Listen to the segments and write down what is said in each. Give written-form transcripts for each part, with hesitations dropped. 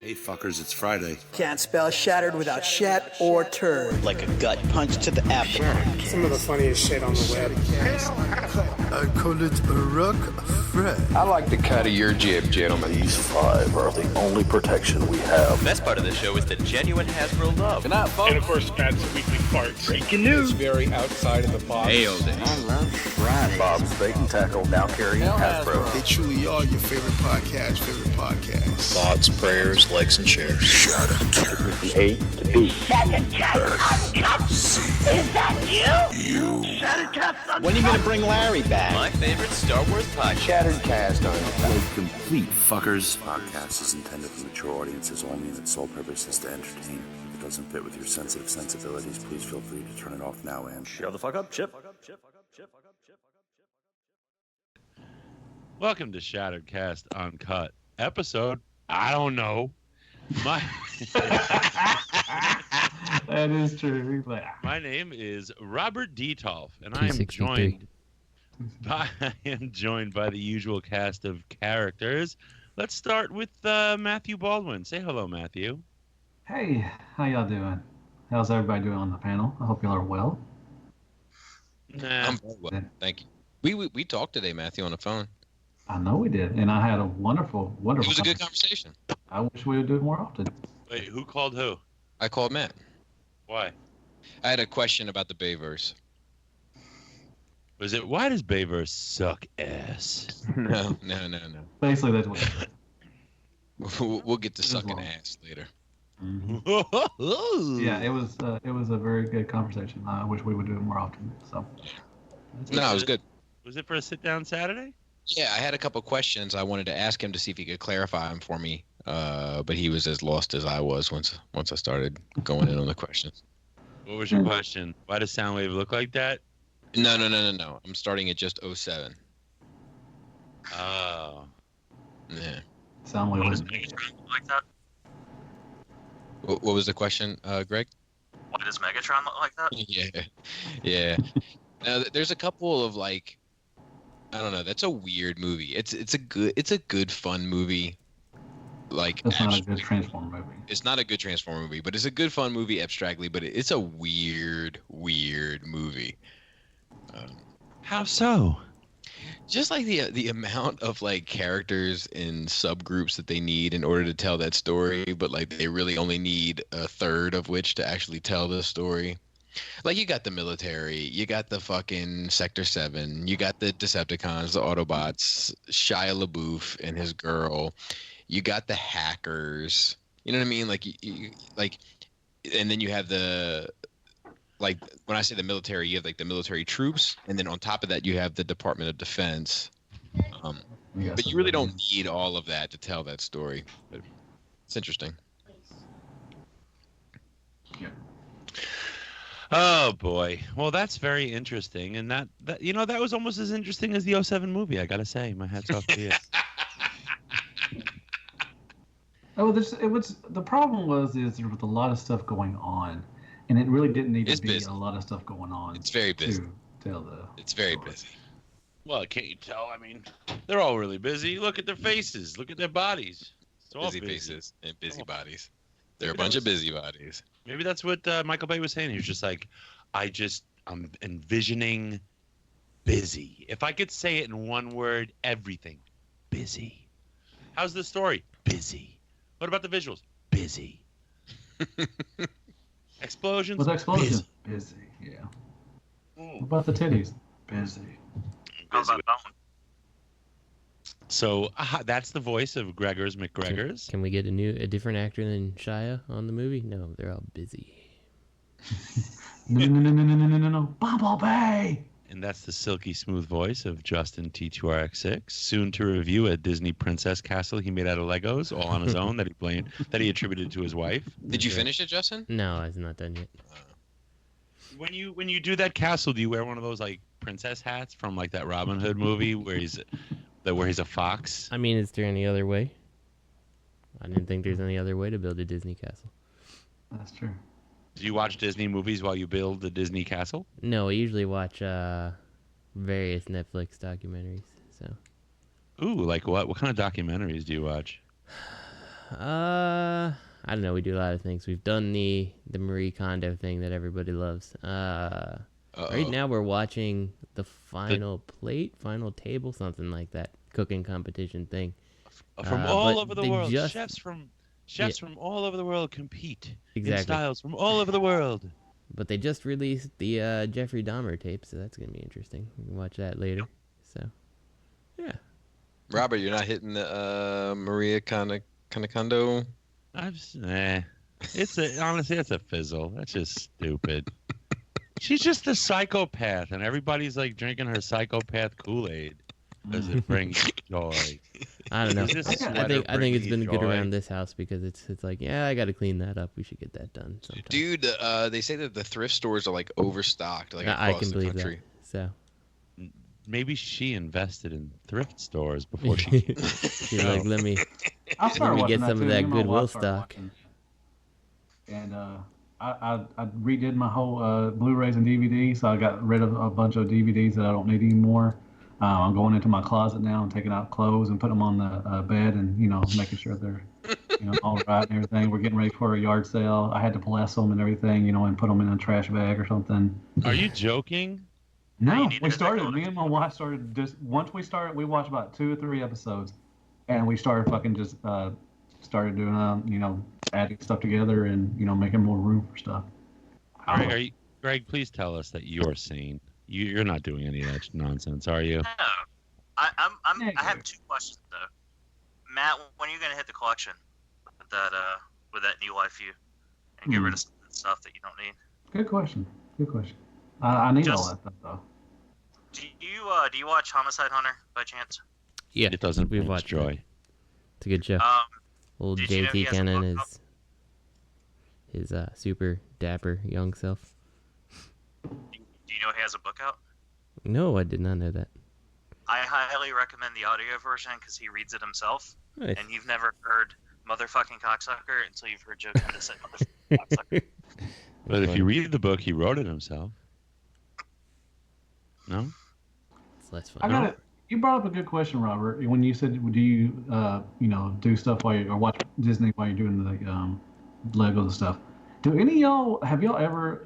Hey fuckers, it's Friday. Can't spell shattered without shat or turd. Like a gut punch to the abdomen. Some of the funniest shit on the web. I call it a rock Fred. I like the cut of your jib, gentlemen. These five are the only protection we have. The best part of this show is the genuine Hasbro love. Good night, folks. And of course, Pat's weekly farts. Breaking news. It's very outside of the box. Hail day. I love Friday. Bob's Bait and Tackle, now carrying Hasbro. They truly are your favorite podcast. Thoughts, prayers, likes, and shares. A to B. Shattered Cast Uncut. Is that you? Shattered Cast Uncut. When are you going to bring Larry back? My favorite Star Wars podcast. Shattered cast on Complete fuckers. This podcast is intended for mature audiences only, and its sole purpose is to entertain. If it doesn't fit with your sensitive sensibilities, please feel free to turn it off now and Shut the fuck up, Chip. Welcome to Shattered Cast Uncut. Episode, I don't know. That is true. My name is Robert Detox, and I am joined by the usual cast of characters. Let's start with Matthew Baldwin. Say hello, Matthew. Hey, how y'all doing? How's everybody doing on the panel? I hope y'all are well. Nah. I'm very well, thank you. We talked today, Matthew, on the phone. I know we did, and I had a wonderful It was a good conversation. I wish we would do it more often. Wait, who called who? I called Matt. Why? I had a question about the Bayverse. Was it, why does Bayverse suck ass? No. Basically, that's what We'll get to sucking ass later. Mm-hmm. Yeah, it was a very good conversation. I wish we would do it more often. So. No, it was good. Was it for a sit-down Saturday? Yeah, I had a couple questions I wanted to ask him to see if he could clarify them for me. But he was as lost as I was once I started going in on the questions. What was your question? Why does Soundwave look like that? No. I'm starting at just 07. Oh. Yeah. Soundwave Why does Megatron look like that? What was the question, Greg? Why does Megatron look like that? Yeah. Now, there's a couple of like, I don't know. That's a weird movie. It's a good fun movie. Like it's not a good Transformer movie. It's not a good Transformer movie, but it's a good fun movie abstractly. But it's a weird movie. How so? Just like the amount of like characters and subgroups that they need in order to tell that story, but like they really only need a third of which to actually tell the story. Like you got the military, you got the fucking Sector 7, you got the Decepticons, the Autobots, Shia LaBeouf and his girl, you got the hackers. You know what I mean? Like like, and then you have the. Like when I say the military, you have like the military troops, and then on top of that, you have the Department of Defense. But you really don't need all of that to tell that story. But it's interesting. Yeah. Oh boy. Well, that's very interesting, and that that was almost as interesting as the 07 movie. I gotta say, my hats off to you. The problem was there was a lot of stuff going on. And it really didn't need to be busy. A lot of stuff going on. It's very busy. To tell it's very busy. Well, can't you tell? I mean, they're all really busy. Look at their faces. Look at their bodies. It's all busy faces and busy bodies. They're Maybe a bunch of busybodies. Maybe that's what Michael Bay was saying. He was just like, I'm envisioning busy. If I could say it in one word, everything. Busy. How's the story? Busy. What about the visuals? Busy. Explosions? With explosions? Busy, yeah. What about the titties? Busy. How about that one? So that's the voice of Gregors McGregors. Can we get a different actor than Shia on the movie? No, they're all busy. No. Bumblebee! And that's the silky smooth voice of Justin T2RX6, soon to review a Disney princess castle he made out of Legos, all on his own, that he attributed to his wife. Did you finish it, Justin? No, it's not done yet. When you do that castle, do you wear one of those like princess hats from like that Robin Hood movie where he's a fox? I mean, is there any other way? I didn't think there's any other way to build a Disney castle. That's true. Do you watch Disney movies while you build the Disney castle? No, I usually watch various Netflix documentaries. So. Ooh, like what? What kind of documentaries do you watch? I don't know. We do a lot of things. We've done the Marie Kondo thing that everybody loves. Right now we're watching the final table, something like that, cooking competition thing. From all over the world, chefs from all over the world compete in styles from all over the world. But they just released the Jeffrey Dahmer tape, so that's gonna be interesting. We can watch that later. So, yeah. Robert, you're not hitting the Maria Kondo. Honestly, it's a fizzle. That's just stupid. She's just a psychopath, and everybody's like drinking her psychopath Kool-Aid because it brings joy. I don't know. I think it's been good around this house because it's like, yeah, I got to clean that up. We should get that done sometime. Dude, they say that the thrift stores are like overstocked, like I across can the believe country. That. So maybe she invested in thrift stores before she. She's like, let me get some of that Goodwill stock. And I redid my whole Blu-rays and DVDs, so I got rid of a bunch of DVDs that I don't need anymore. I'm going into my closet now and taking out clothes and putting them on the bed and, making sure they're, all right and everything. We're getting ready for a yard sale. I had to bless them and everything, and put them in a trash bag or something. Are you joking? No, me and my wife started once we started, we watched about 2 or 3 episodes and we started fucking just, started doing, adding stuff together and, making more room for stuff. Greg, please tell us that you're sane. You're not doing any of that nonsense, are you? No. I have 2 questions though. Matt, when are you gonna hit the collection with that new life view and get rid of some of the stuff that you don't need? Good question. I need all that stuff though. Do you watch Homicide Hunter by chance? Yeah, it doesn't. We've watched joy. It's a good show. Old JT Cannon is his super dapper young self. Do you know he has a book out? No, I did not know that. I highly recommend the audio version because he reads it himself. Nice. And you've never heard motherfucking cocksucker until you've heard Joe Kenda say motherfucking cocksucker. But if you read the book, he wrote it himself. No? It's less fun. I got it. You brought up a good question, Robert. When you said, do you, do stuff or watch Disney while you're doing the Legos and stuff? Have y'all ever,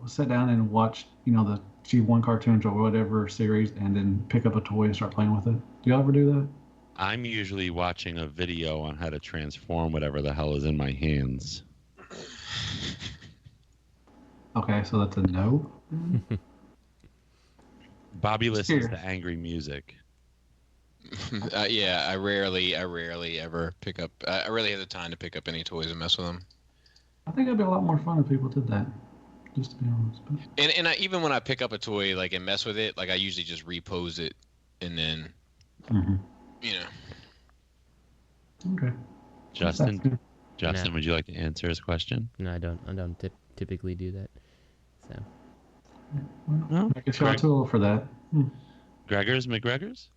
sit down and watch, the G1 cartoons or whatever series and then pick up a toy and start playing with it? Do y'all ever do that? I'm usually watching a video on how to transform whatever the hell is in my hands. Okay, so that's a no. Bobby listens to angry music. Yeah, I rarely ever pick up. I rarely have the time to pick up any toys and mess with them. I think it'd be a lot more fun if people did that. Just to be honest. And even when I pick up a toy and mess with it, I usually just repose it and then, Okay. Justin, would you like to answer his question? No, I don't. I don't typically do that. So. Well, I could show a tool for that. McGregor's?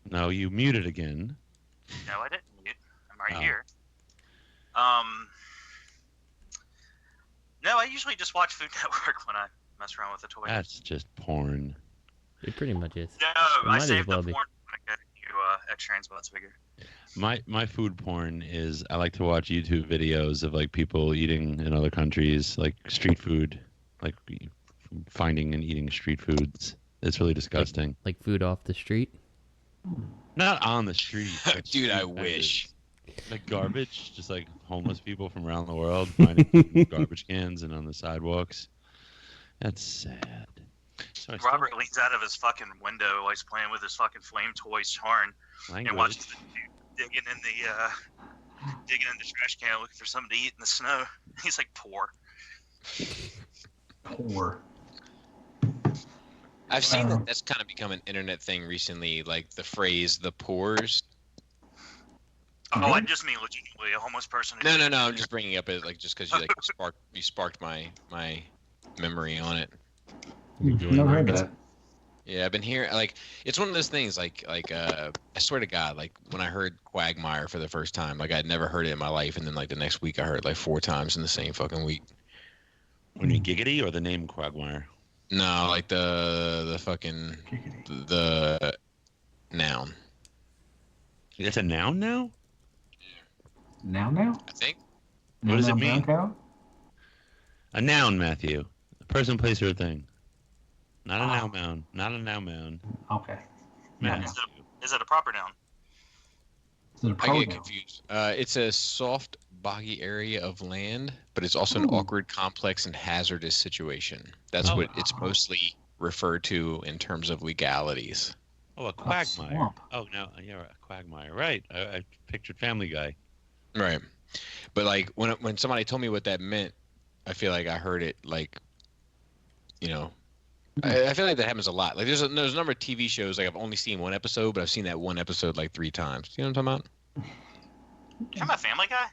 No, you muted again. No, I didn't mute. I'm right here. No, I usually just watch Food Network when I mess around with the toy. That's just porn. It pretty much is. No, I saved the porn when I got a new X-Trans Bots figure. My food porn is I like to watch YouTube videos of people eating in other countries, like street food, finding and eating street foods. It's really disgusting. Like food off the street? Not on the street. Dude, I wish. Like garbage, just like homeless people from around the world finding garbage cans and on the sidewalks. That's sad. So Robert leans out of his fucking window while he's playing with his fucking flame toy Charn and watches the dude digging in the trash can looking for something to eat in the snow. He's like, poor. I've seen that's kind of become an internet thing recently, like the phrase "the pores." Oh, I just mean legitimately a homeless person. No. I'm just bringing it up just because you sparked my memory on it. Never heard that. Yeah, I've been hearing it's one of those things I swear to God, when I heard Quagmire for the first time, I'd never heard it in my life, and then the next week I heard it 4 times in the same fucking week. When you giggity or the name Quagmire? No, like the fucking the noun. That's a noun now? Now? I think. What does it mean? Cow? A noun, Matthew. A person, place, or a thing. Not a noun mound. Not a noun mound. Okay. Matt. Is it a proper noun? I get confused. It's a soft, boggy area of land, but it's also an awkward, complex, and hazardous situation. That's what it's mostly referred to in terms of legalities. Oh, a quagmire. Oh, no. Yeah, a quagmire. Right. I pictured Family Guy. Right. But, like, when somebody told me what that meant, I feel like I heard it, like, you know, I feel like that happens a lot. Like, there's a number of TV shows, like, I've only seen one episode, but I've seen that one episode, like, 3 times. You know what I'm talking about? I'm a Family Guy?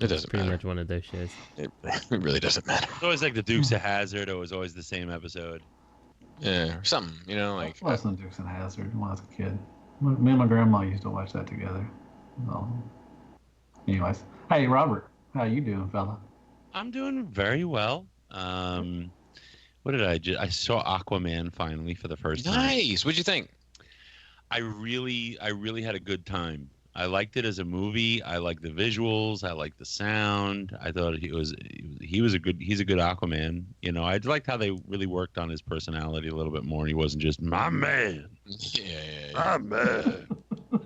It doesn't Pretty matter. much one of those shows. It really doesn't matter. It's always like the Dukes of Hazzard. It was always the same episode. Yeah, or something, you know, like. I watched Dukes and Hazzard when I was a kid. Me and my grandma used to watch that together. Anyways, hey Robert, how you doing, fella? I'm doing very well. What did I do? I saw Aquaman finally for the first time. Nice. What'd you think? I really had a good time. I liked it as a movie. I liked the visuals. I liked the sound. I thought he's a good Aquaman. You know, I liked how they really worked on his personality a little bit more. He wasn't just my man. Yeah. My man.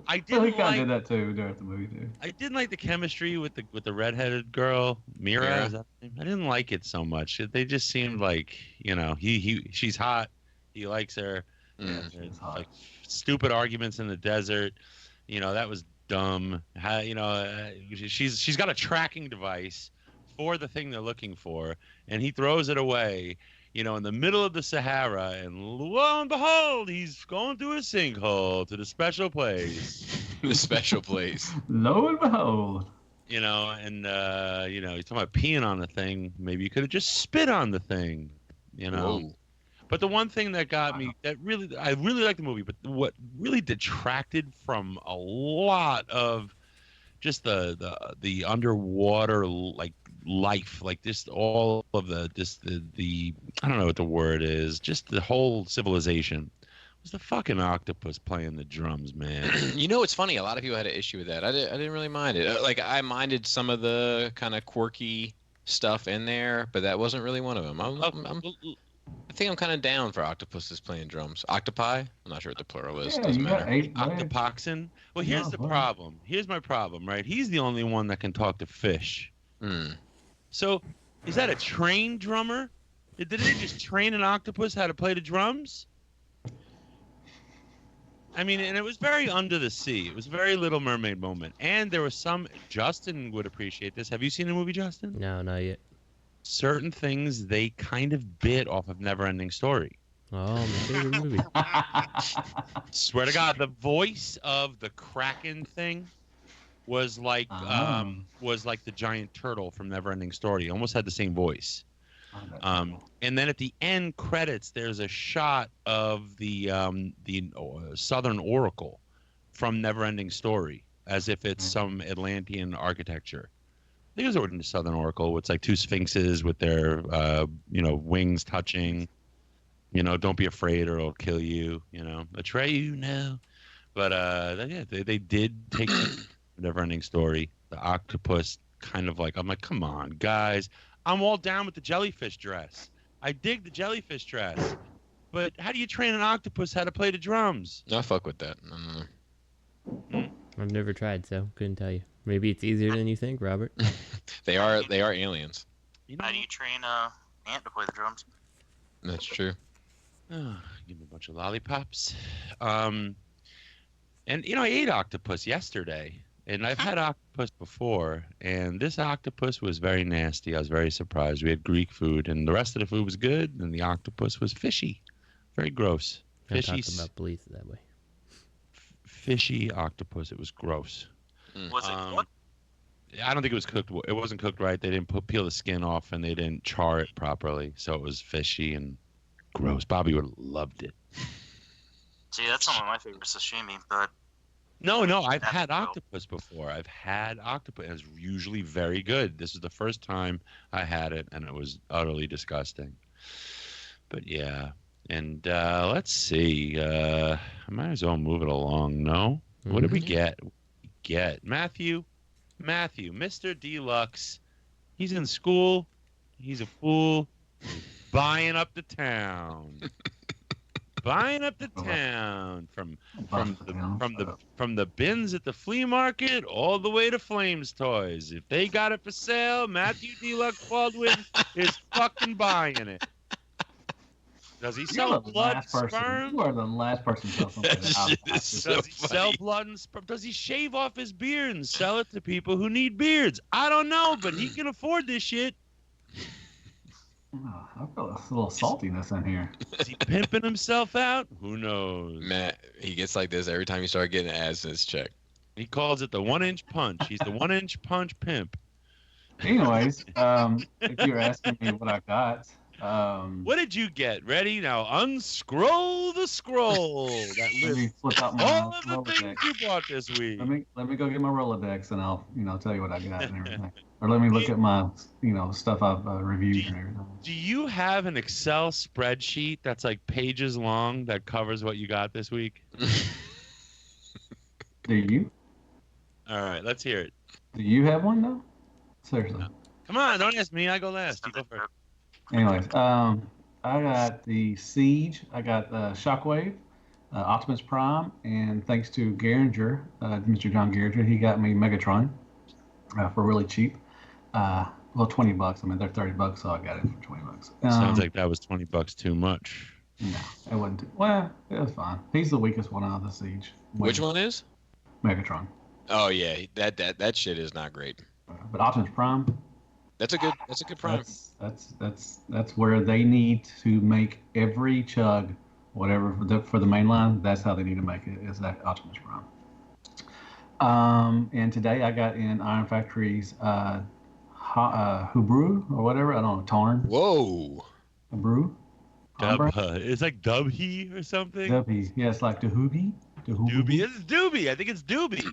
I Well, he didn't kind of like. did that too during the movie too. I didn't like the chemistry with the redheaded girl, Mira. Yeah. Is that her name? I didn't like it so much. They just seemed like, you know, she's hot. He likes her. She's hot. Like stupid arguments in the desert. You know, that was dumb. You know, she's got a tracking device for the thing they're looking for, and he throws it away, you know, in the middle of the Sahara, and lo and behold, he's going through a sinkhole to the special place. The special place. Lo and behold. You know, and you know, he's talking about peeing on the thing. Maybe you could have just spit on the thing. You know. Whoa. But the one thing that got me, I really liked the movie, but what really detracted from a lot of just the underwater like life, like just all of the I don't know what the word is, just the whole civilization was the fucking octopus playing the drums, man. You know, it's funny. A lot of people had an issue with that. I didn't really mind it. Like, I minded some of the kind of quirky stuff in there, but that wasn't really one of them. I think I'm kind of down for octopuses playing drums. Octopi? I'm not sure what the plural is. Doesn't matter. Octopoxin. Well, here's the problem. Here's my problem, right? He's the only one that can talk to fish. So, is that a trained drummer? Did they just train an octopus how to play the drums? I mean, and it was very under the sea. It was very Little Mermaid moment. And there was some... Justin would appreciate this. Have you seen the movie, Justin? No, not yet. Certain things they kind of bit off of Neverending Story. Oh, my favorite movie. Swear to God, the voice of the Kraken thing was like the giant turtle from Neverending Story. He almost had the same voice. And then at the end credits, there's a shot of the Southern Oracle from Neverending Story, as if it's some Atlantean architecture. I think it was the Southern Oracle. It's like two sphinxes with their, wings touching. You know, don't be afraid or it'll kill you. You know, betray you now. But yeah, they did take the Neverending Story. The octopus kind of like, I'm like, come on, guys. I'm all down with the jellyfish dress. I dig the jellyfish dress. But how do you train an octopus how to play the drums? I fuck with that. I've never tried, so couldn't tell you. Maybe it's easier than you think, Robert. They are aliens. How do you train ant to play the drums? That's true. Oh, give me a bunch of lollipops. And you know, I ate octopus yesterday, and I've had octopus before, and this octopus was very nasty. I was very surprised. We had Greek food, and the rest of the food was good, and the octopus was fishy, very gross. Fishy. I'm talking about police that way. Fishy octopus. It was gross. Was it cooked? I don't think it was cooked. It wasn't cooked right. They didn't peel the skin off, and they didn't char it properly, so it was fishy and gross. Bobby would have loved it. See, that's some of my favorite sashimi, but... No, I've had octopus before. I've had octopus, and it's usually very good. This is the first time I had it, and it was utterly disgusting. But yeah. And let's see. I might as well move it along. No? What did we get? Matthew, Mr. Deluxe. He's in school. He's a fool. Buying up the town. Buying up the town from the bins at the flea market all the way to Flames Toys. If they got it for sale, Matthew Deluxe Baldwin is fucking buying it. Does he sell blood and sperm? You are the last person to sell something. Does he sell blood and sperm? Does he shave off his beard and sell it to people who need beards? I don't know, but he can afford this shit. Oh, I feel a little saltiness in here. Is he pimping himself out? Who knows? Matt, he gets like this every time you start getting ads in his check. He calls it the 1-inch punch. He's the 1-inch punch pimp. Anyways, if you're asking me what I got. What did you get? Ready? Now unscroll the scroll. That Let me flip out my all of the Rolodex. things you bought this week. Let me go get my Rolodex and I'll tell you what I got and everything. Or let me look at my stuff I've reviewed and everything. Do you have an Excel spreadsheet that's like pages long that covers what you got this week? Do you? All right, let's hear it. Do you have one though? Seriously. No. Come on, don't ask me. I go last. You go first. Anyways, I got the Siege. I got Shockwave, Optimus Prime, and thanks to Garinger, Mr. John Garinger, he got me Megatron for really cheap. Well, $20. I mean, they're $30, so I got it for $20. Sounds like that was $20 too much. No, it wasn't. Well, it was fine. He's the weakest one out of the Siege. Which one is? Megatron. Oh yeah, that shit is not great. But Optimus Prime. That's a good prime. That's where they need to make every chug, whatever for the main line. That's how they need to make it. Is that Optimus Prime? And today I got in Iron Factory's Hubru or whatever. I don't know. Tarn. Whoa. Hubru. It's like Dubhy or something. Dubhy. Yeah, it's like Doobie. Doobie. It's Doobie. I think it's Doobie.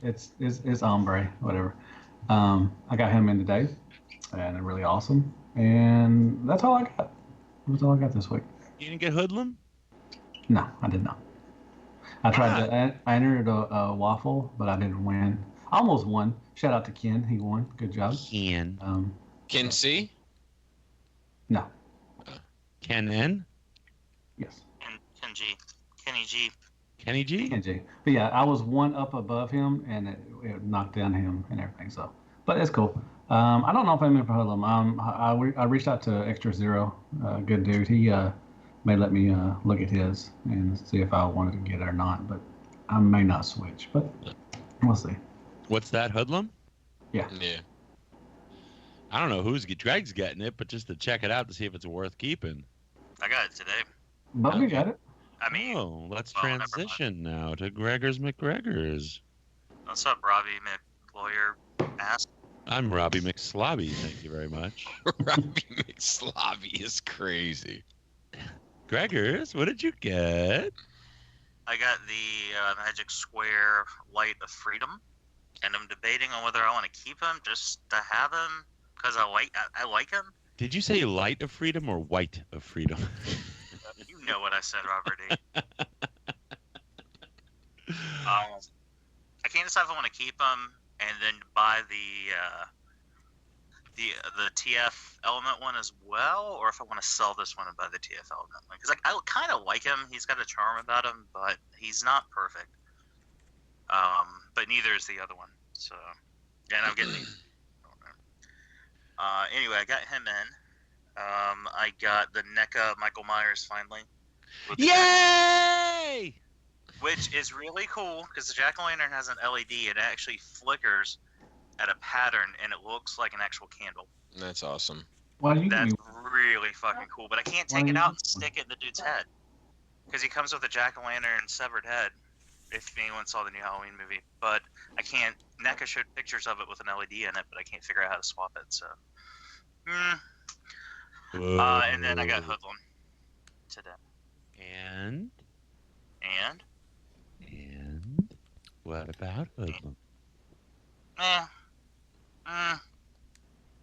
It's Ombre. Whatever. I got him in today, and they're really awesome. And that's all I got. That's all I got this week. You didn't get Hoodlum? No, I did not. I tried to. I entered a waffle, but I didn't win. I almost won. Shout out to Ken. He won. Good job. Ken. Ken C? No. Ken N? Yes. Ken G. Kenny G. Kenny G? Kenny G. But yeah, I was one up above him, and it knocked down him and everything. So, but it's cool. I don't know if I'm in for Hoodlum. I reached out to Extra Zero. Good dude. He may let me look at his and see if I wanted to get it or not. But I may not switch. But we'll see. What's that, Hoodlum? Yeah. Yeah. I don't know who's Greg's getting it, but just to check it out to see if it's worth keeping. I got it today. But we got it. I mean, let's transition now to Gregor's McGregor's. What's up, Robbie McLawyer ass? I'm Robbie McSlobby. Thank you very much. Robbie McSlobby is crazy. Gregor's, what did you get? I got the Magic Square Light of Freedom, and I'm debating on whether I want to keep him just to have him because I like him. Did you say Light of Freedom or White of Freedom? You know what I said, Robert E. I can't decide if I want to keep them and then buy the TF Element one as well, or if I want to sell this one and buy the TF Element one. Because I kind of like him. He's got a charm about him, but he's not perfect. But neither is the other one. So, and I'm getting. Anyway, I got him in. I got the NECA Michael Myers finally. Yay! Which is really cool because the jack-o'-lantern has an LED. It actually flickers at a pattern and it looks like an actual candle. That's awesome. That's really fucking cool. But I can't take it out and stick it in the dude's head because he comes with a jack-o'-lantern severed head. If anyone saw the new Halloween movie, but I can't. NECA showed pictures of it with an LED in it, but I can't figure out how to swap it. So. And then I got Hoodlum today. And what about Hoodlum?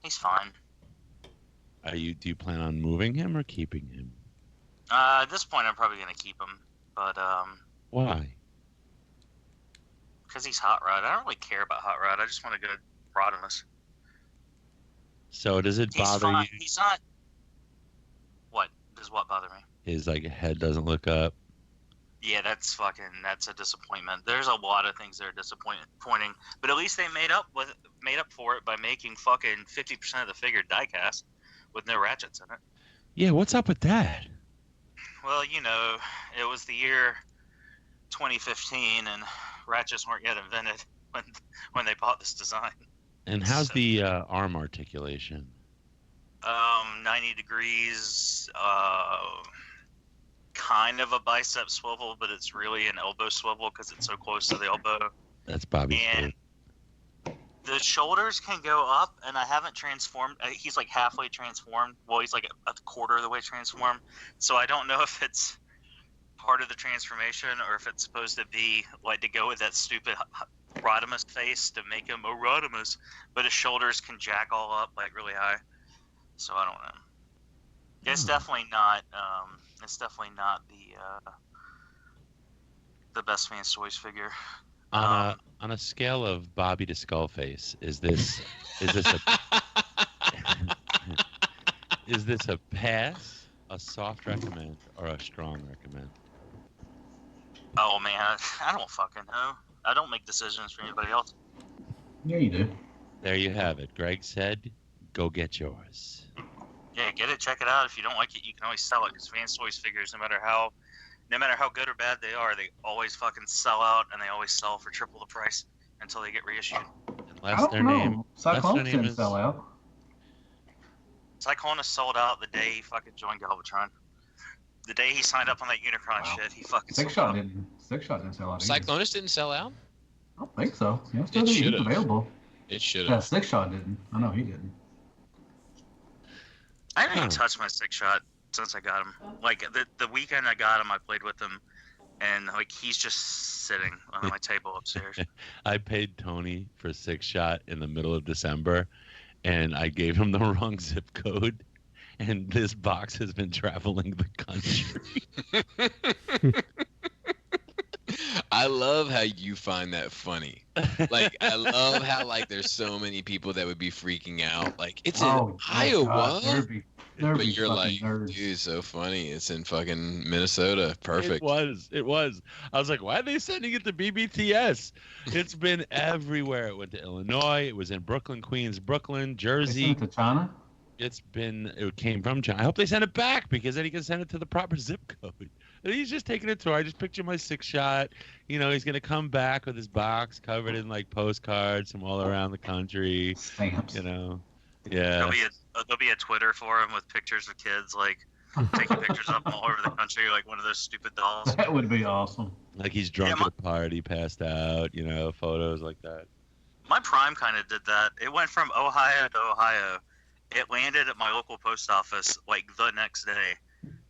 He's fine. Do you plan on moving him or keeping him? At this point, I'm probably gonna keep him, but Why? because he's Hot Rod. I don't really care about Hot Rod. I just want a good Rodimus. So does it bother you? He's not. What does what bother me? His like head doesn't look up. Yeah, that's a disappointment. There's a lot of things that are disappointing, but at least they made up for it by making fucking 50% of the figure diecast with no ratchets in it. Yeah, what's up with that? Well, it was the year 2015, and ratchets weren't yet invented when they bought this design. And how's the arm articulation? 90 degrees, kind of a bicep swivel, but it's really an elbow swivel because it's so close to the elbow. That's Bobby's And the shoulders can go up, and I haven't transformed. He's like halfway transformed. Well, he's like a quarter of the way transformed. So I don't know if it's part of the transformation or if it's supposed to be like to go with that stupid Rodimus face to make him a Rodimus. But his shoulders can jack all up like really high. So I don't know. It's definitely not. It's definitely not the best Fans Toys figure. On a scale of Bobby to Skullface, is this a pass, a soft recommend, or a strong recommend? Oh man, I don't fucking know. I don't make decisions for anybody else. Yeah, you do. There you have it. Greg said, "Go get yours." Yeah, get it, check it out. If you don't like it, you can always sell it. Because Fans Toys figures, no matter how good or bad they are, they always fucking sell out, and they always sell for triple the price until they get reissued. Unless their name, Cyclonus didn't sell out. Cyclonus sold out the day he fucking joined Galvatron. The day he signed up on that Unicron shit, he fucking Six Shot didn't sell out. Cyclonus didn't sell out? I don't think so. Yeah, still he's available. It should have. Yeah, Six Shot didn't. I know he didn't. I haven't even touched my Six Shot since I got him. Like the weekend I got him, I played with him, and like he's just sitting on my table upstairs. I paid Tony for Six Shot in the middle of December, and I gave him the wrong zip code, and this box has been traveling the country. I love how you find that funny. Like, I love how, like, there's so many people that would be freaking out. Like, it's in Iowa. But you're like, dude, so funny. It's in fucking Minnesota. Perfect. It was. I was like, why are they sending it to BBTS? It's been everywhere. It went to Illinois. It was in Brooklyn, Queens, Brooklyn, Jersey. They sent it to China? It came from China. I hope they send it back because then he can send it to the proper zip code. And he's just taking a tour. I just picture my Six Shot. He's going to come back with his box covered in like postcards from all around the country. Stamps. Yeah. There'll be a Twitter for him with pictures of kids like taking pictures of him all over the country, like one of those stupid dolls. That would be awesome. Like he's drunk at a party, passed out, photos like that. My Prime kind of did that. It went from Ohio to Ohio. It landed at my local post office like the next day,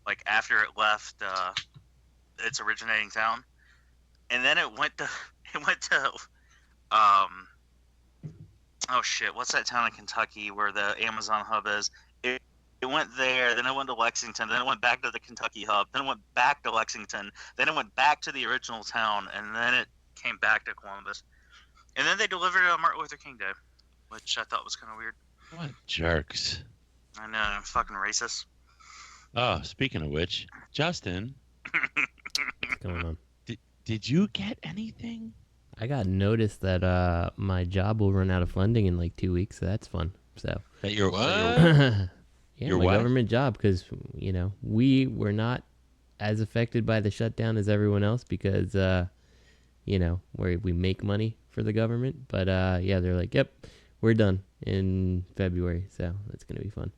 like after it left its originating town, and then it went to oh shit, what's that town in Kentucky where the Amazon hub is? It went there, then it went to Lexington, then it went back to the Kentucky hub, then it went back to Lexington, then it went back to the original town, and then it came back to Columbus, and then they delivered it on Martin Luther King Day, which I thought was kind of weird. What jerks. I know, I'm fucking racist. Oh, speaking of which, Justin. What's going on? Did you get anything? I got notice that my job will run out of funding in like 2 weeks, so that's fun. So that you're what? Yeah, your my what? government job, because we were not as affected by the shutdown as everyone else because we make money for the government. But yeah, they're like, yep, we're done in February, so that's gonna be fun.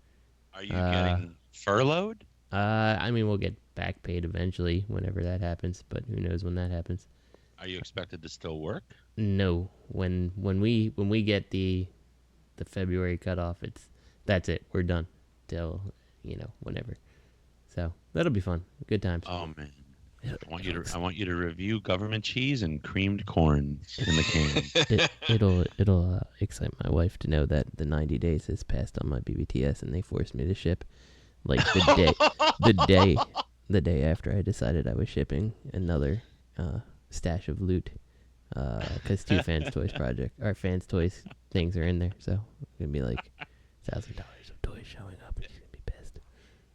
Are you getting furloughed? I mean, we'll get back paid eventually, whenever that happens. But who knows when that happens? Are you expected to still work? No. When we get the February cutoff, that's it. We're done till whenever. So that'll be fun. Good times. Oh man. I want you to review government cheese and creamed corn in the can. It'll excite my wife to know that the 90 days has passed on my BBTS, and they forced me to ship like the day after I decided I was shipping another stash of loot, because two Fans Toys things are in there, so it's gonna be like $1,000 of toys showing up, and she's gonna be pissed.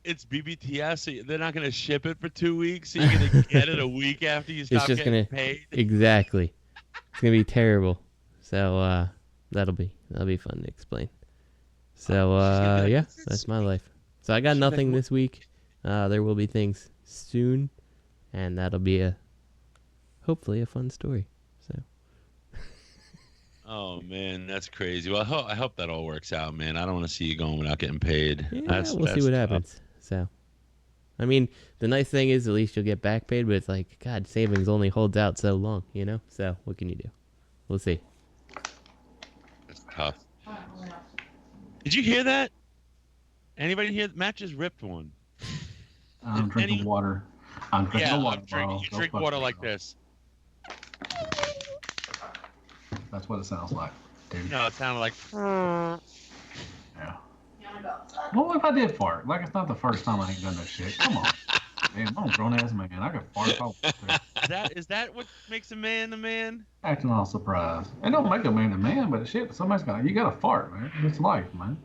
It's BBTS, so they're not gonna ship it for 2 weeks, so you're gonna get it a week after you stop getting paid. Exactly. It's gonna be terrible. So that'll be fun to explain. So yeah, that's my life. So I got nothing this week. There will be things soon, and that'll be hopefully a fun story. So. Oh man, that's crazy. Well, I hope that all works out, man. I don't want to see you going without getting paid. Yeah, we'll see what happens. So, I mean, the nice thing is at least you'll get back paid, but it's like, God, savings only holds out so long, you know? So, what can you do? We'll see. That's tough. Did you hear that? Anybody hear? Matt just ripped one. I'm drinking water. I'm drinking water. You drink water like this. That's what it sounds like, dude. No, it sounded like. Yeah. Well, if I did fart, like it's not the first time I ain't done that shit. Come on, man, I'm a grown ass man. I can fart all Is that what makes a man a man? Acting all surprised. It don't make a man a man, but shit, you gotta fart, man. It's life, man.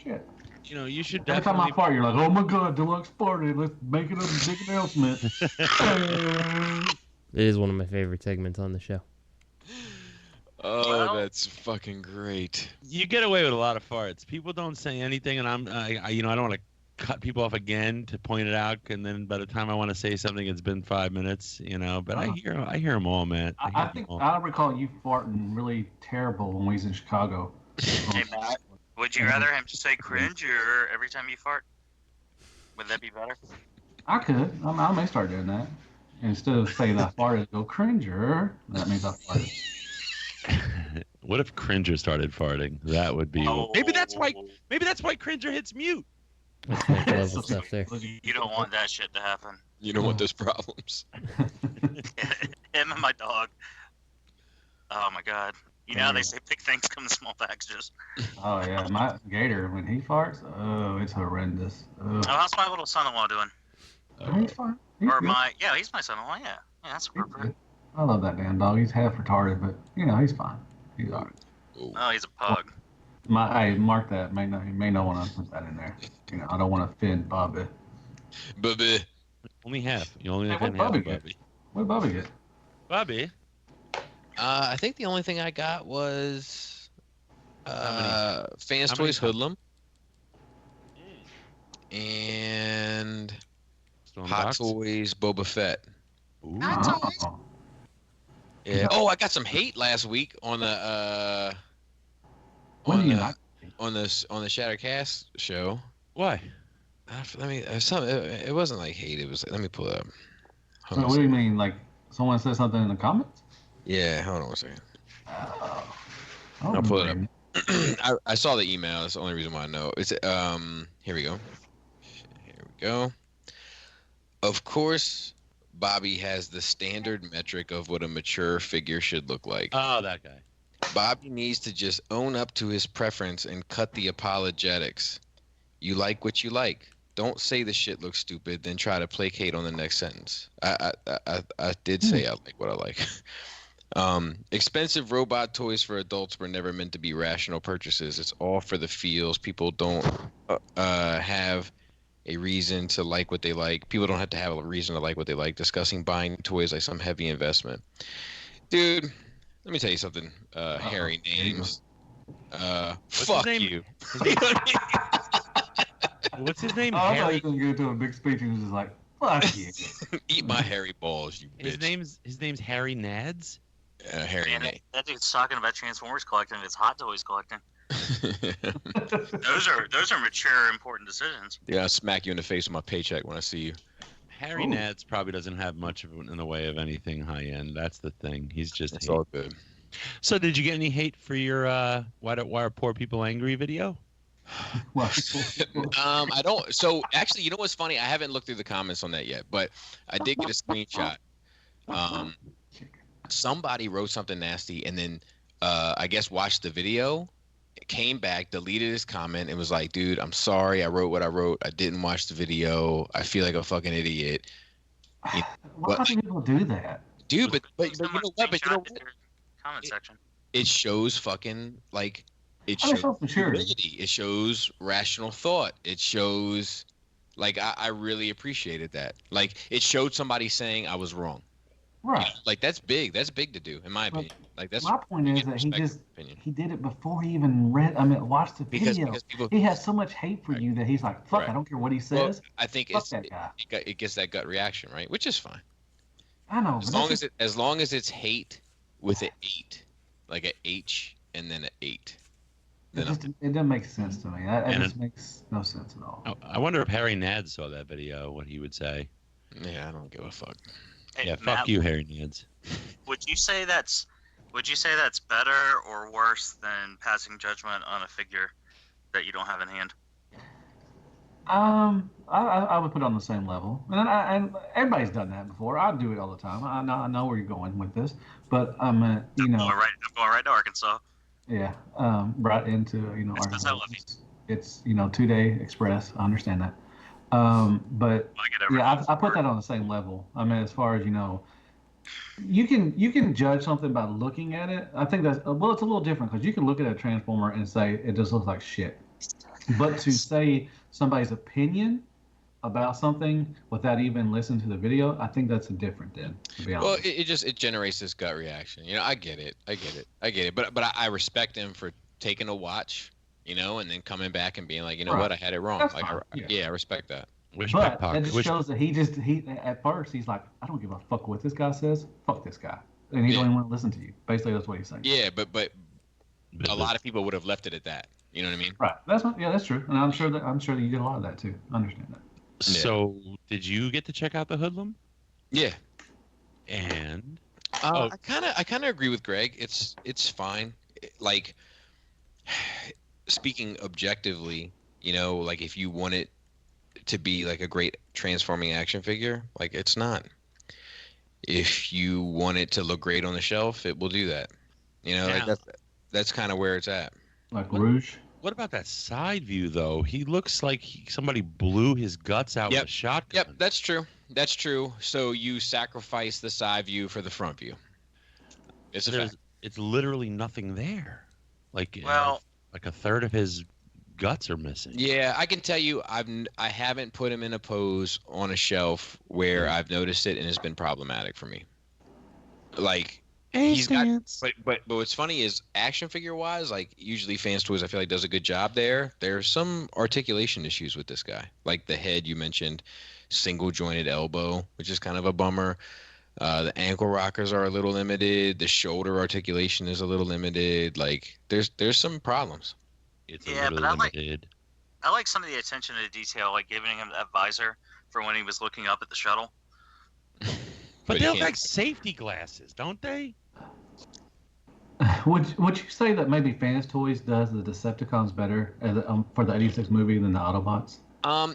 Shit. You know, you should Every time I fart, you're like, oh my God, Deluxe farted. Let's make it a big announcement. It is one of my favorite segments on the show. Oh, that's fucking great. You get away with a lot of farts. People don't say anything, and I don't want to cut people off again to point it out, and then by the time I want to say something, it's been 5 minutes, you know. But I hear them all, man. I think I recall you farting really terrible when we was in Chicago. Hey, Matt, would you rather him say cringe or every time you fart? Would that be better? I could. I may start doing that. Instead of saying I farted, go cringer. That means I farted. What if Cringer started farting? That would be. Maybe that's why Cringer hits mute. That's stuff there. You don't want that shit to happen. You don't want those problems. Him and my dog. Oh my God. You know how they say big things come in small packages. Oh yeah, my gator when he farts, oh, it's horrendous. Oh, how's my little son-in-law doing? He's fine. He's my son-in-law. Yeah, that's appropriate. I love that damn dog. He's half retarded, but he's fine. He's alright. Oh, he's a pug. Hey, mark that. He may not want to put that in there. I don't want to offend Bobby. Bobby. Only half. You only offend half of Bobby. What did Bobby get? Bobby. I think the only thing I got was Fans Toys Hoodlum and Hot Toys Boba Fett. Ooh. Yeah. Oh, I got some hate last week on the on the Shattered Cast show. Why? It wasn't like hate. It was. Let me pull it up. What do you mean? Like someone said something in the comments? Yeah. Hold on one second. I'll pull it up. I saw the email. That's the only reason why I know. It's here we go. Of course, Bobby has the standard metric of what a mature figure should look like. Oh, that guy. Bobby needs to just own up to his preference and cut the apologetics. You like what you like. Don't say the shit looks stupid, then try to placate on the next sentence. I did say I like what I like. Expensive robot toys for adults were never meant to be rational purchases. It's all for the feels. People don't have a reason to like what they like. People don't have to have a reason to like what they like. Discussing buying toys like some heavy investment. Dude, let me tell you something. Harry names. Fuck you. What's his name? I thought he was going to get into a big speech and he was just like, fuck you. Eat my hairy balls, you bitch. His name's Harry Nads? Harry Nads. That dude's talking about Transformers collecting. It's Hot Toys collecting. Those are mature, important decisions. Yeah, I'll smack you in the face with my paycheck when I see you. Harry Nads probably doesn't have much in the way of anything high end. That's the thing. He's just it's all good. So did you get any hate for your why are poor people angry video? I don't. So actually, you know what's funny? I haven't looked through the comments on that yet, but I did get a screenshot. Somebody wrote something nasty, and then I guess watched the video, came back, deleted his comment, and was like, "Dude, I'm sorry. I wrote what I wrote. I didn't watch the video. I feel like a fucking idiot." Why do people do that? Dude, but you know what? But you know what? Comment section. It shows fucking like it shows humility. It shows rational thought. It shows like I really appreciated that. Like it showed somebody saying I was wrong. Right. You know, like that's big. That's big to do, in my opinion. Like that's my point is that he did it before he even read. I mean, watched the video. Because he has so much hate for you that he's like, "Fuck, I don't care what he says." Well, I think Fuck that guy. It gets that gut reaction, right? Which is fine. I know. As long as it's hate with an 8, like an H and then an 8. It doesn't make sense to me. It just makes no sense at all. I wonder if Harry Nads saw that video, what he would say. Yeah, I don't give a fuck. Hey, yeah, Matt, fuck you, Harry Nads. Would you say that's better or worse than passing judgment on a figure that you don't have in hand? I would put it on the same level, and everybody's done that before. I do it all the time. I know where you're going with this, but I'm going right to Arkansas. Yeah, right into Arkansas. It's 2-day express. I understand that. But yeah, I put that on the same level. I mean, as far as you can judge something by looking at it. I think that's it's a little different because you can look at a transformer and say it just looks like shit. But to say somebody's opinion about something without even listening to the video, I think that's a different thing. To be honest. Well, it generates this gut reaction. I get it. But I respect him for taking a watch. And then coming back and being like, what, I had it wrong. That's like, fine. I respect that. But that just shows that he at first he's like, I don't give a fuck what this guy says. Fuck this guy, and he don't even want to listen to you. Basically, that's what he's saying. Yeah, but a lot of people would have left it at that. You know what I mean? Right. That's true. And I'm sure that you did a lot of that too. I understand that. So, did you get to check out the Hoodlum? Yeah. And I kind of agree with Greg. It's fine. Like, speaking objectively, like if you want it to be like a great transforming action figure, like it's not. If you want it to look great on the shelf, it will do that. Like that's kind of where it's at. Like Rouge. What about that side view though? He looks like somebody blew his guts out with a shotgun. Yep, that's true. So you sacrifice the side view for the front view. It's literally nothing there. Like a third of his guts are missing. Yeah, I can tell you I haven't put him in a pose on a shelf where I've noticed it and it's been problematic for me. Like he's got, but what's funny is action figure wise, like usually Fans Toys I feel like does a good job there. There's some articulation issues with this guy. Like the head you mentioned, single jointed elbow, which is kind of a bummer. The ankle rockers are a little limited. The shoulder articulation is a little limited. Like there's some problems. It's a little limited. I like some of the attention to detail, like giving him that visor for when he was looking up at the shuttle. But they look like safety glasses, don't they? Would you say that maybe Fans Toys does the Decepticons better for the '86 movie than the Autobots?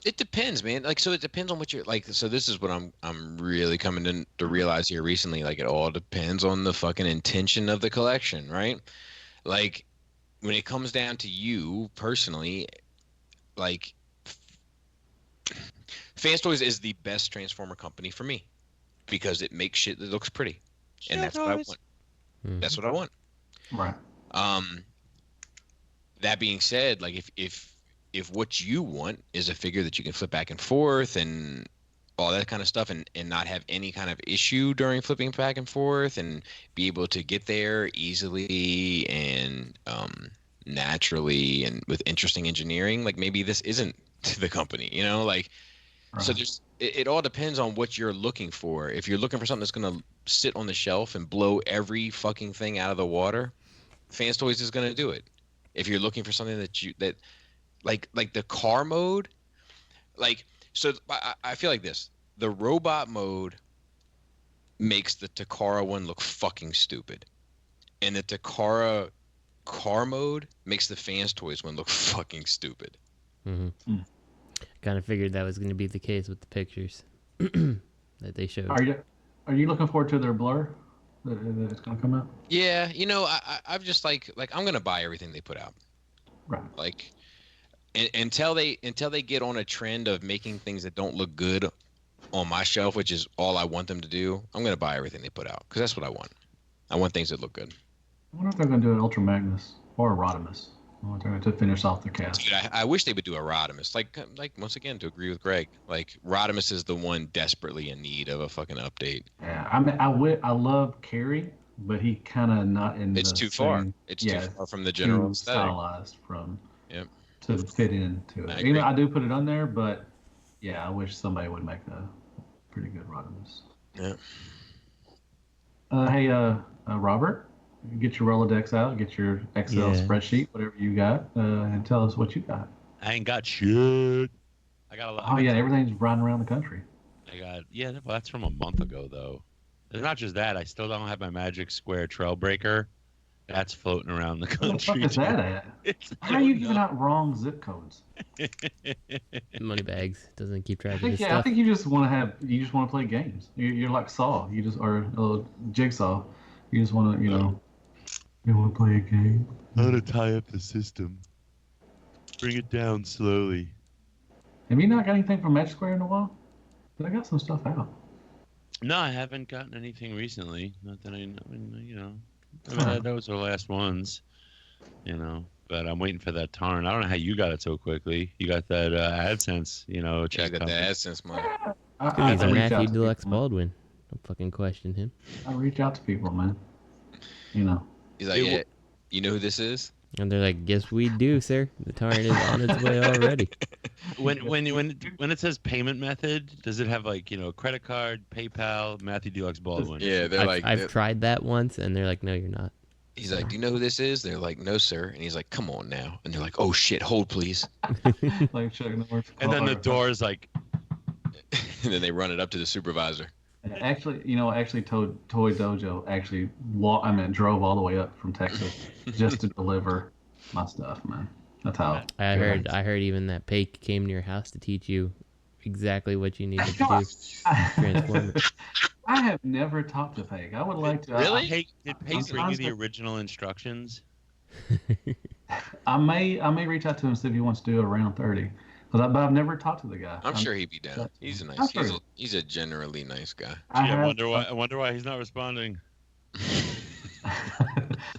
It depends, man. Like, so it depends on what you're like. So this is what I'm really coming to realize here recently. Like, it all depends on the fucking intention of the collection, right? Like, when it comes down to you personally, like, Fans Toys is the best Transformer company for me because it makes shit that looks pretty, and that's what I want. That's what I want. Right. That being said, like if what you want is a figure that you can flip back and forth and all that kind of stuff and not have any kind of issue during flipping back and forth and be able to get there easily and naturally and with interesting engineering, like maybe this isn't the company, like right. So it all depends on what you're looking for. If you're looking for something that's going to sit on the shelf and blow every fucking thing out of the water, Fans Toys is going to do it. If you're looking for something that like the car mode, like, so I feel like this, the robot mode makes the Takara one look fucking stupid. And the Takara car mode makes the fans toys one look fucking stupid. Mm-hmm. Kind of figured that was going to be the case with the pictures that they showed. Are you looking forward to their blur that it's going to come out? Yeah, you know, I'm just like I'm gonna buy everything they put out. Right. Like, until they get on a trend of making things that don't look good on my shelf, which is all I want them to do, I'm gonna buy everything they put out because that's what I want. I want things that look good. I wonder if they're going to do an Ultra Magnus or a Rodimus. I wonder if they're going to finish off the cast. Dude, I wish they would do a Rodimus. Like once again, to agree with Greg, like Rodimus is the one desperately in need of a fucking update. Yeah, I mean, I love Carrie, but he kind of not in. It's too far. It's too far from the general aesthetic. Stylized from. Yep. To fit into it. You know, I do put it on there, but yeah, I wish somebody would make a pretty good Rodimus. Yeah. Hey, Robert, get your Rolodex out, get your Excel spreadsheet, whatever you got, and tell us what you got. I ain't got shit. I got a lot. Oh yeah, everything's riding around the country. Well, that's from a month ago though. It's not just that. I still don't have my Magic Square Trailbreaker. That's floating around the country. What the fuck is that at? How are you giving out wrong zip codes? Moneybags doesn't keep track of this stuff. I think you just want to play games. You're like Saw. Or Jigsaw. You just want to, you want to play a game. I want to tie up the system. Bring it down slowly. Have you not got anything from Magic Square in a while? I got some stuff out. No, I haven't gotten anything recently. Not that I know. Those are the last ones, but I'm waiting for that Tyrant. I don't know how you got it so quickly. You got that AdSense, check. I got the AdSense money. He's a Matthew Deluxe Baldwin. Don't fucking question him. I reach out to people, man. He's like, yeah, you know who this is? And they're like, guess we do, sir. The Tyrant is on its way already. When it says payment method, does it have credit card, PayPal, Matthew Deluxe Baldwin? Yeah, I've tried that once, and they're like, no, you're not. He's like, do you know who this is? They're like, no, sir. And he's like, come on now. And they're like, oh shit, hold please. Like checking the and then the door is like, and then they run it up to the supervisor. Actually, Toy Dojo drove all the way up from Texas just to deliver my stuff, man. That's how. I heard even that Paik came to your house to teach you exactly what you needed to do. Transform it. I have never talked to Paik. I would like to. Really? Did Paik bring you the original instructions? I may reach out to him and see if he wants to do a round 30. But I've never talked to the guy. I'm sure he'd be down. He's a nice. He's a generally nice guy. I wonder why he's not responding.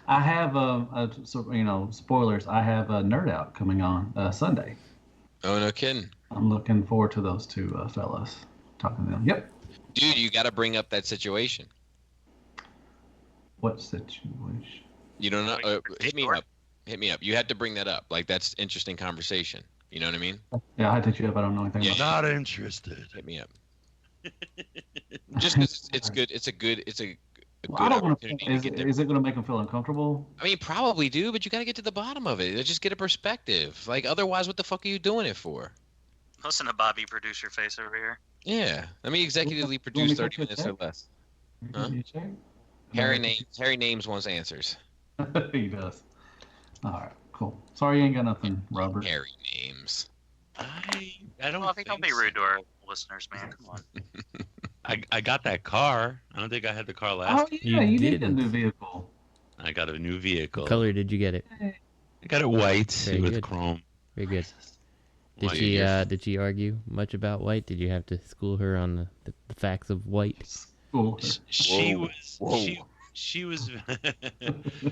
I have spoilers. I have a Nerd Out coming on Sunday. Oh no kidding! I'm looking forward to those two fellas talking to them. Yep. Dude, you got to bring up that situation. What situation? You don't know? Hit me up. Hit me up. You had to bring that up. Like that's interesting conversation. You know what I mean? Yeah, I hit you up. I don't know anything about Not interested. Hit me up. Just because it's good. It's a good opportunity to get there. Is it going to make them feel uncomfortable? I mean, probably do, but you got to get to the bottom of it. Just get a perspective. Like, otherwise, what the fuck are you doing it for? Listen to Bobby, producer face over here. Yeah. Let me executively produce 30 minutes or less. Huh? Harry Names wants answers. He does. All right. Cool. Sorry you ain't got nothing, Robert. Harry Names. I don't don't be rude to our listeners, man. Come on. I got that car. I don't think I had the car last. Oh yeah, you did a new vehicle. I got a new vehicle. What color did you get it? I got it white Very with good. chrome. Very good. Did she argue much about white? Did you have to school her on the facts of white? School. She was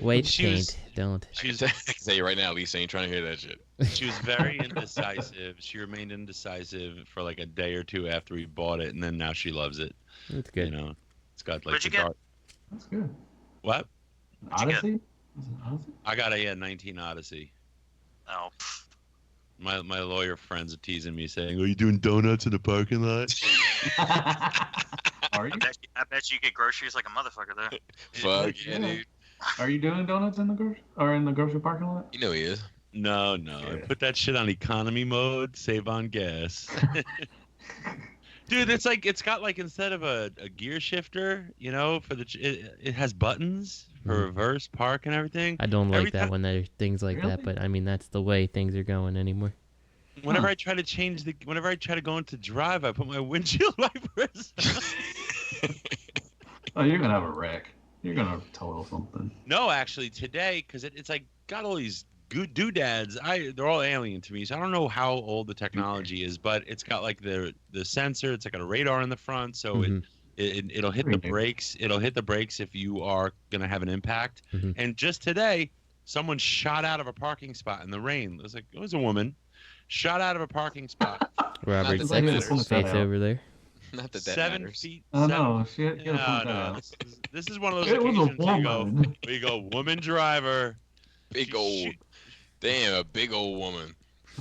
White paint. Don't. I can tell you right now, Lisa ain't trying to hear that shit. She was very indecisive. She remained indecisive for like a day or two after we bought it, and then now she loves it. That's good. It's got like What'd you the get? dark. That's good. What? Odyssey? Is it Odyssey? I got a 19 Odyssey. Oh. My lawyer friends are teasing me, saying, "Are you doing donuts in the parking lot?" Are you? I bet you get groceries like a motherfucker there. Fuck yeah, dude. Are you doing donuts in the grocery parking lot? You know he is. No. I put that shit on economy mode, save on gas. Dude, it's got like instead of a gear shifter, you know, for it has buttons for reverse, park, and everything. I don't like that when there's things like that, but I mean that's the way things are going anymore. Whenever I try to go into drive, I put my windshield wipers on. Oh, you're gonna have a wreck. You're gonna total something. No, actually, today, because it's like got all these good doodads. They're all alien to me, so I don't know how old the technology is, but it's got like the sensor. It's like got a radar in the front, so it'll hit the brakes. It'll hit the brakes if you are gonna have an impact. And just today, someone shot out of a parking spot in the rain. It was a woman, shot out of a parking spot. Robert Sexton's face over there. Not that 7 matters. feet. Oh no, shit! This is one of those occasions where you go, woman driver. Big old woman.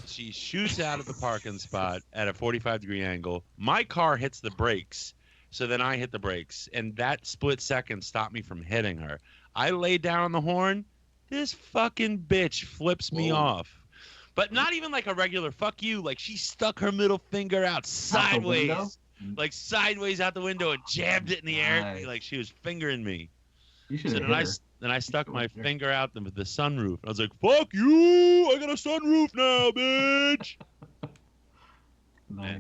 She shoots out of the parking spot at a 45-degree angle. My car hits the brakes, so then I hit the brakes, and that split second stopped me from hitting her. I lay down on the horn. This fucking bitch flips me off. But not even like a regular fuck you. Like she stuck her middle finger out sideways. Like sideways out the window and jabbed it in the air at me like she was fingering me. So then I stuck my finger out the sunroof. I was like, fuck you! I got a sunroof now, bitch! Nice.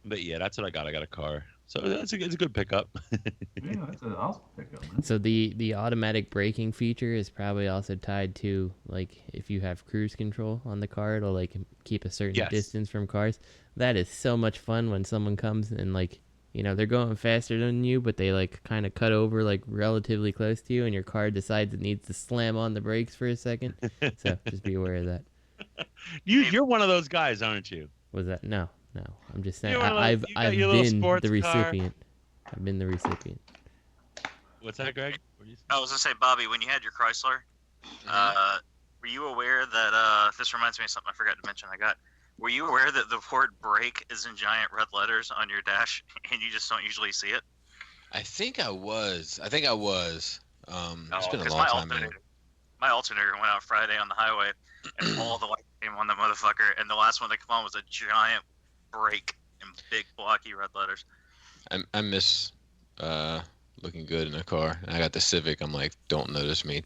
But yeah, that's what I got. I got a car. So it's a good pickup. Yeah, that's an awesome pickup, man. So the automatic braking feature is probably also tied to, like, if you have cruise control on the car, it'll like keep a certain distance from cars. That is so much fun when someone comes and, like, you know, they're going faster than you, but they like kind of cut over like relatively close to you, and your car decides it needs to slam on the brakes for a second. So just be aware of that. You're one of those guys, aren't you? Was that no? I'm just saying I've been the recipient. I've been the recipient. What's that, Greg? I was gonna say, Bobby, when you had your Chrysler, were you aware that this reminds me of something I forgot to mention? Were you aware that the word brake is in giant red letters on your dash, and you just don't usually see it? I think I was. It's been a long time ago. My alternator went out Friday on the highway, and all the lights came on the motherfucker, and the last one that came on was a giant brake in big blocky red letters. I miss looking good in a car. I got the Civic. I'm like, don't notice me.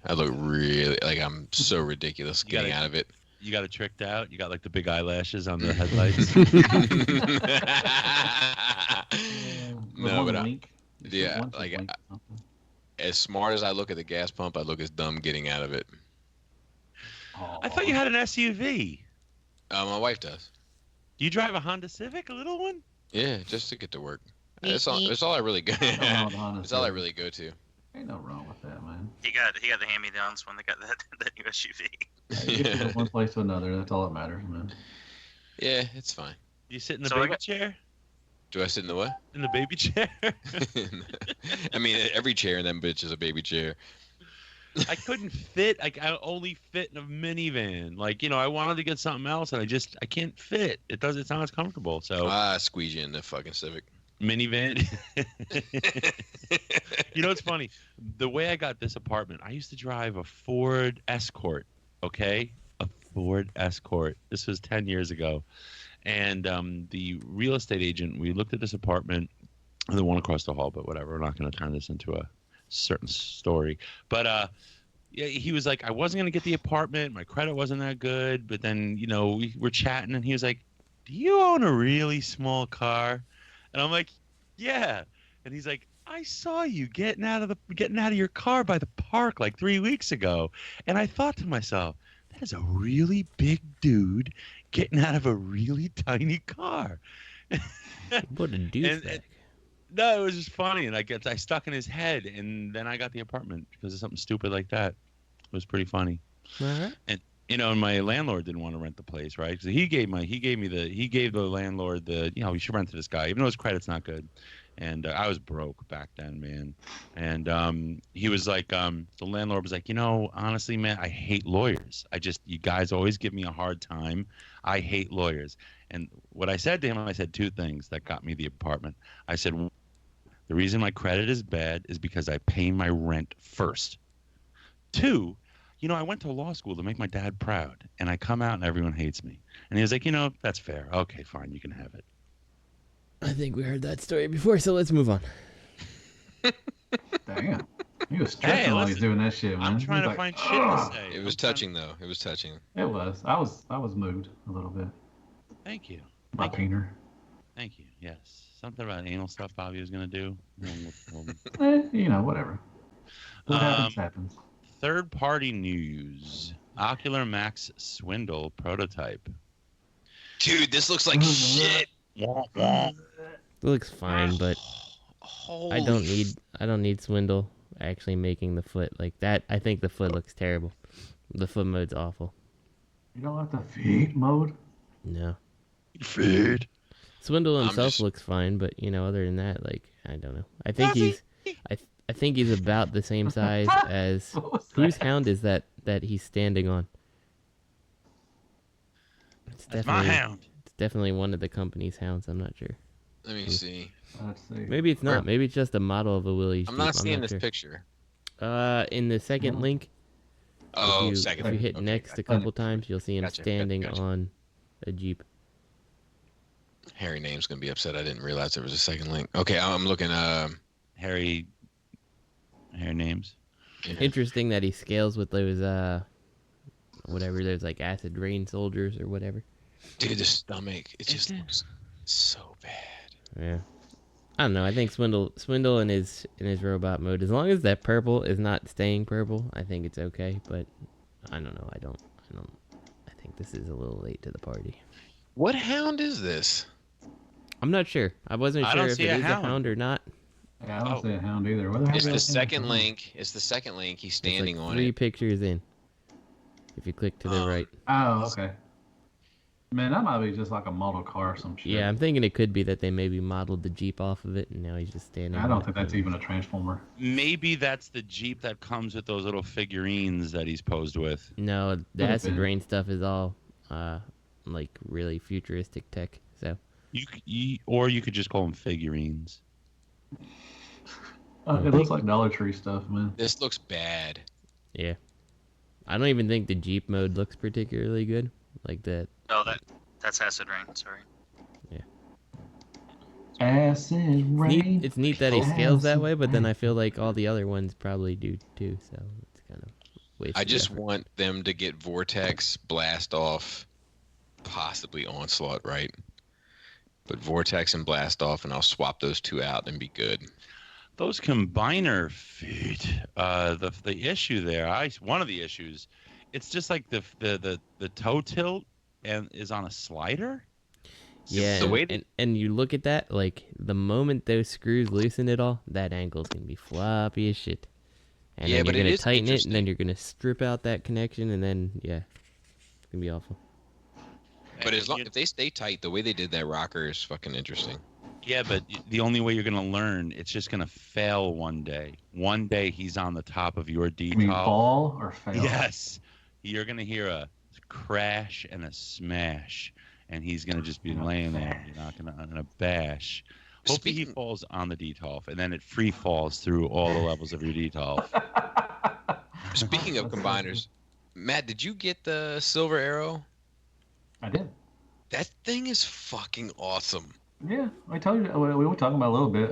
I look really like I'm so ridiculous getting out of it. You got it tricked out? You got like the big eyelashes on the headlights? No, but as smart as I look at the gas pump, I look as dumb getting out of it. I thought you had an SUV. My wife does. Do you drive a Honda Civic, a little one? Yeah, just to get to work. That's all I really go. That's all I really go to. Ain't no wrong with that, man. He got the hand-me-downs when they got that new SUV. You get from one place to another. That's all that matters, man. Yeah, it's fine. You sit in the baby chair? Do I sit in the what? In the baby chair? I mean, every chair in that bitch is a baby chair. I couldn't fit. I only fit in a minivan. Like, you know, I wanted to get something else, and I can't fit. It's not as comfortable. So I squeeze you in the fucking Civic. Minivan. You know, it's funny. The way I got this apartment, I used to drive a Ford Escort. Okay, a Ford Escort. This was 10 years ago, and the real estate agent. We looked at this apartment, the one across the hall. But whatever. We're not going to turn this into a certain story. But yeah, he was like, I wasn't going to get the apartment. My credit wasn't that good. But then, you know, we were chatting, and he was like, do you own a really small car? And I'm like, yeah. And he's like, I saw you getting out of your car by the park like 3 weeks ago. And I thought to myself, that is a really big dude getting out of a really tiny car. What a douchebag. No, it was just funny. And I stuck in his head, and then I got the apartment because of something stupid like that. It was pretty funny. All right. And you know, and my landlord didn't want to rent the place, right? So he gave the landlord the, you know, you should rent to this guy, even though his credit's not good. And I was broke back then, man. And he was like, the landlord was like, you know, honestly, man, I hate lawyers. You guys always give me a hard time. I hate lawyers. And what I said to him, I said two things that got me the apartment. I said, the reason my credit is bad is because I pay my rent first. 2, you know, I went to law school to make my dad proud, and I come out and everyone hates me. And he was like, you know, that's fair. Okay, fine, you can have it. I think we heard that story before, so let's move on. Damn. He was stressing while he's doing that shit, man. I'm trying to find shit to say. It was touching, though. It was touching. It was. I was moved a little bit. Thank you. My peener. Thank you. Yes. Something about anal stuff Bobby was going to do. Whatever. What happens. Third-party news. Ocular Max Swindle prototype. Dude, this looks like shit. It looks fine, but I don't need Swindle actually making the foot like that. I think the foot looks terrible. The foot mode's awful. You don't like the feet mode? No. Feet. Swindle himself looks fine, but other than that, I don't know. I think I think he's about the same size as whose hound is that he's standing on? That's my hound. It's definitely one of the company's hounds. I'm not sure. Let me see. Let's see. Maybe it's not. Maybe it's just a model of a Willys. I'm not seeing this picture. In the second link. Oh, If you hit next a couple times, you'll see him standing on a Jeep. Harry Name's gonna be upset. I didn't realize there was a second link. Okay, I'm looking. Harry Names. Yeah. Interesting that he scales with those whatever those acid rain soldiers or whatever. Dude, the stomach, it just looks so bad. Yeah. I don't know. I think Swindle in his robot mode, as long as that purple is not staying purple, I think it's okay. But I don't know. I think this is a little late to the party. What hound is this? I'm not sure. I wasn't sure if it is a hound or not. Yeah, I don't see a hound either. It's the second link. It's the second link. He's standing on it. 3 pictures in. If you click to the right. Oh, okay. Man, that might be just like a model car or some shit. Yeah, I'm thinking it could be that they maybe modeled the Jeep off of it, and now he's just standing. I don't think that's even a Transformer. Maybe that's the Jeep that comes with those little figurines that he's posed with. No, the acid rain stuff is all really futuristic tech. So or you could just call them figurines. It looks like Dollar Tree stuff, man. This looks bad. Yeah, I don't even think the Jeep mode looks particularly good. Like that. Oh, that's acid rain. Sorry. Yeah. Acid rain. It's neat that he scales that way, but then I feel like all the other ones probably do too. So it's kind of wasted. I just want them to get Vortex, Blast Off, possibly Onslaught, right? But Vortex and Blast Off, and I'll swap those two out and be good. Those combiner feet. The issue there. One of the issues. It's just like the toe tilt and is on a slider. Yeah, and you look at that, the moment those screws loosen it all, that angle's gonna be floppy as shit. And then you're gonna tighten it, and then you're gonna strip out that connection, and then it's gonna be awful. But if they stay tight, the way they did that rocker is fucking interesting. Yeah, but the only way you're gonna learn, it's just gonna fail one day. One day he's on the top of your Detox. You mean fall or fail? Yes. You're going to hear a crash and a smash, and he's going to just be laying there. You're not going to bash. Hopefully he falls on the Detox, and then it free falls through all the levels of your Detox. Speaking of combiners, Matt, did you get the Silver Arrow? I did. That thing is fucking awesome. Yeah, I told you. We were talking about a little bit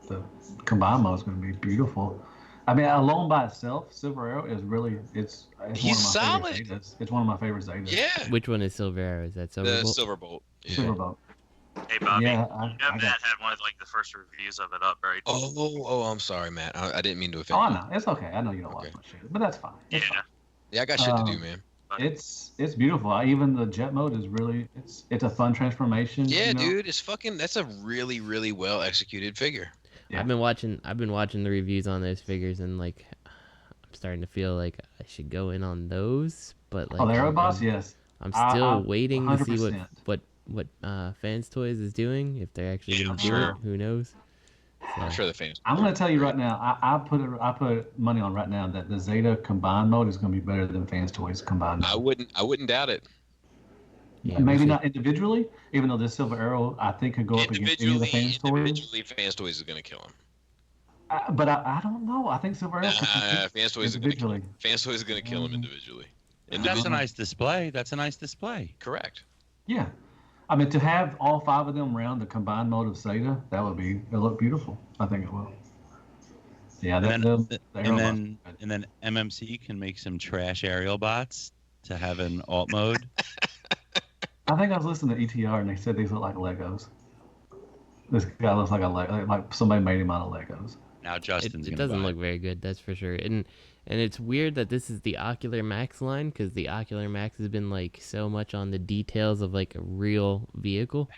the combine mode is going to be beautiful. I mean, alone by itself, Silver Arrow is really it's He's solid. It's one of my favorite Zetas. Yeah. Which one is Silver Arrow? Is that Silverbolt? The Silverbolt. Yeah. Silverbolt. Hey Bobby, Yeah, Matt had one of the first reviews of it up, right? Oh, I'm sorry, Matt. I didn't mean to offend you. I know. It's okay. I know you don't watch my shit, but that's fine. Yeah. Yeah, I got shit to do, man. It's beautiful. Even the jet mode is really it's a fun transformation. Yeah, dude, that's a really, really well executed figure. Yeah. I've been watching the reviews on those figures, and I'm starting to feel like I should go in on those, but the Aerobots, yes. I'm still waiting 100%. To see what Fans Toys is doing. If they're actually going to do it, who knows? So. I'm sure the fans. I'm going to tell you right now. I put money on right now that the Zeta combined mode is going to be better than Fans Toys combined mode. I wouldn't doubt it. Yeah, maybe not individually, even though this Silver Arrow I think could go up against any of the Fans Toys. Individually, Fans Toys is going to kill him. But I don't know. I think Silver Arrow Fans Toys is going to kill him. Fans Toys is going to kill him individually. That's a nice display. Correct. Yeah. I mean, to have all 5 of them around the combined mode of Zeta, it'll look beautiful. I think it will. Yeah, and then MMC can make some trash aerial bots to have an alt mode. I think I was listening to ETR and they said these look like Legos. This guy looks like somebody made him out of Legos. Now Justin's it doesn't look very good, that's for sure. And it's weird that this is the Ocular Max line, because the Ocular Max has been like so much on the details of like a real vehicle,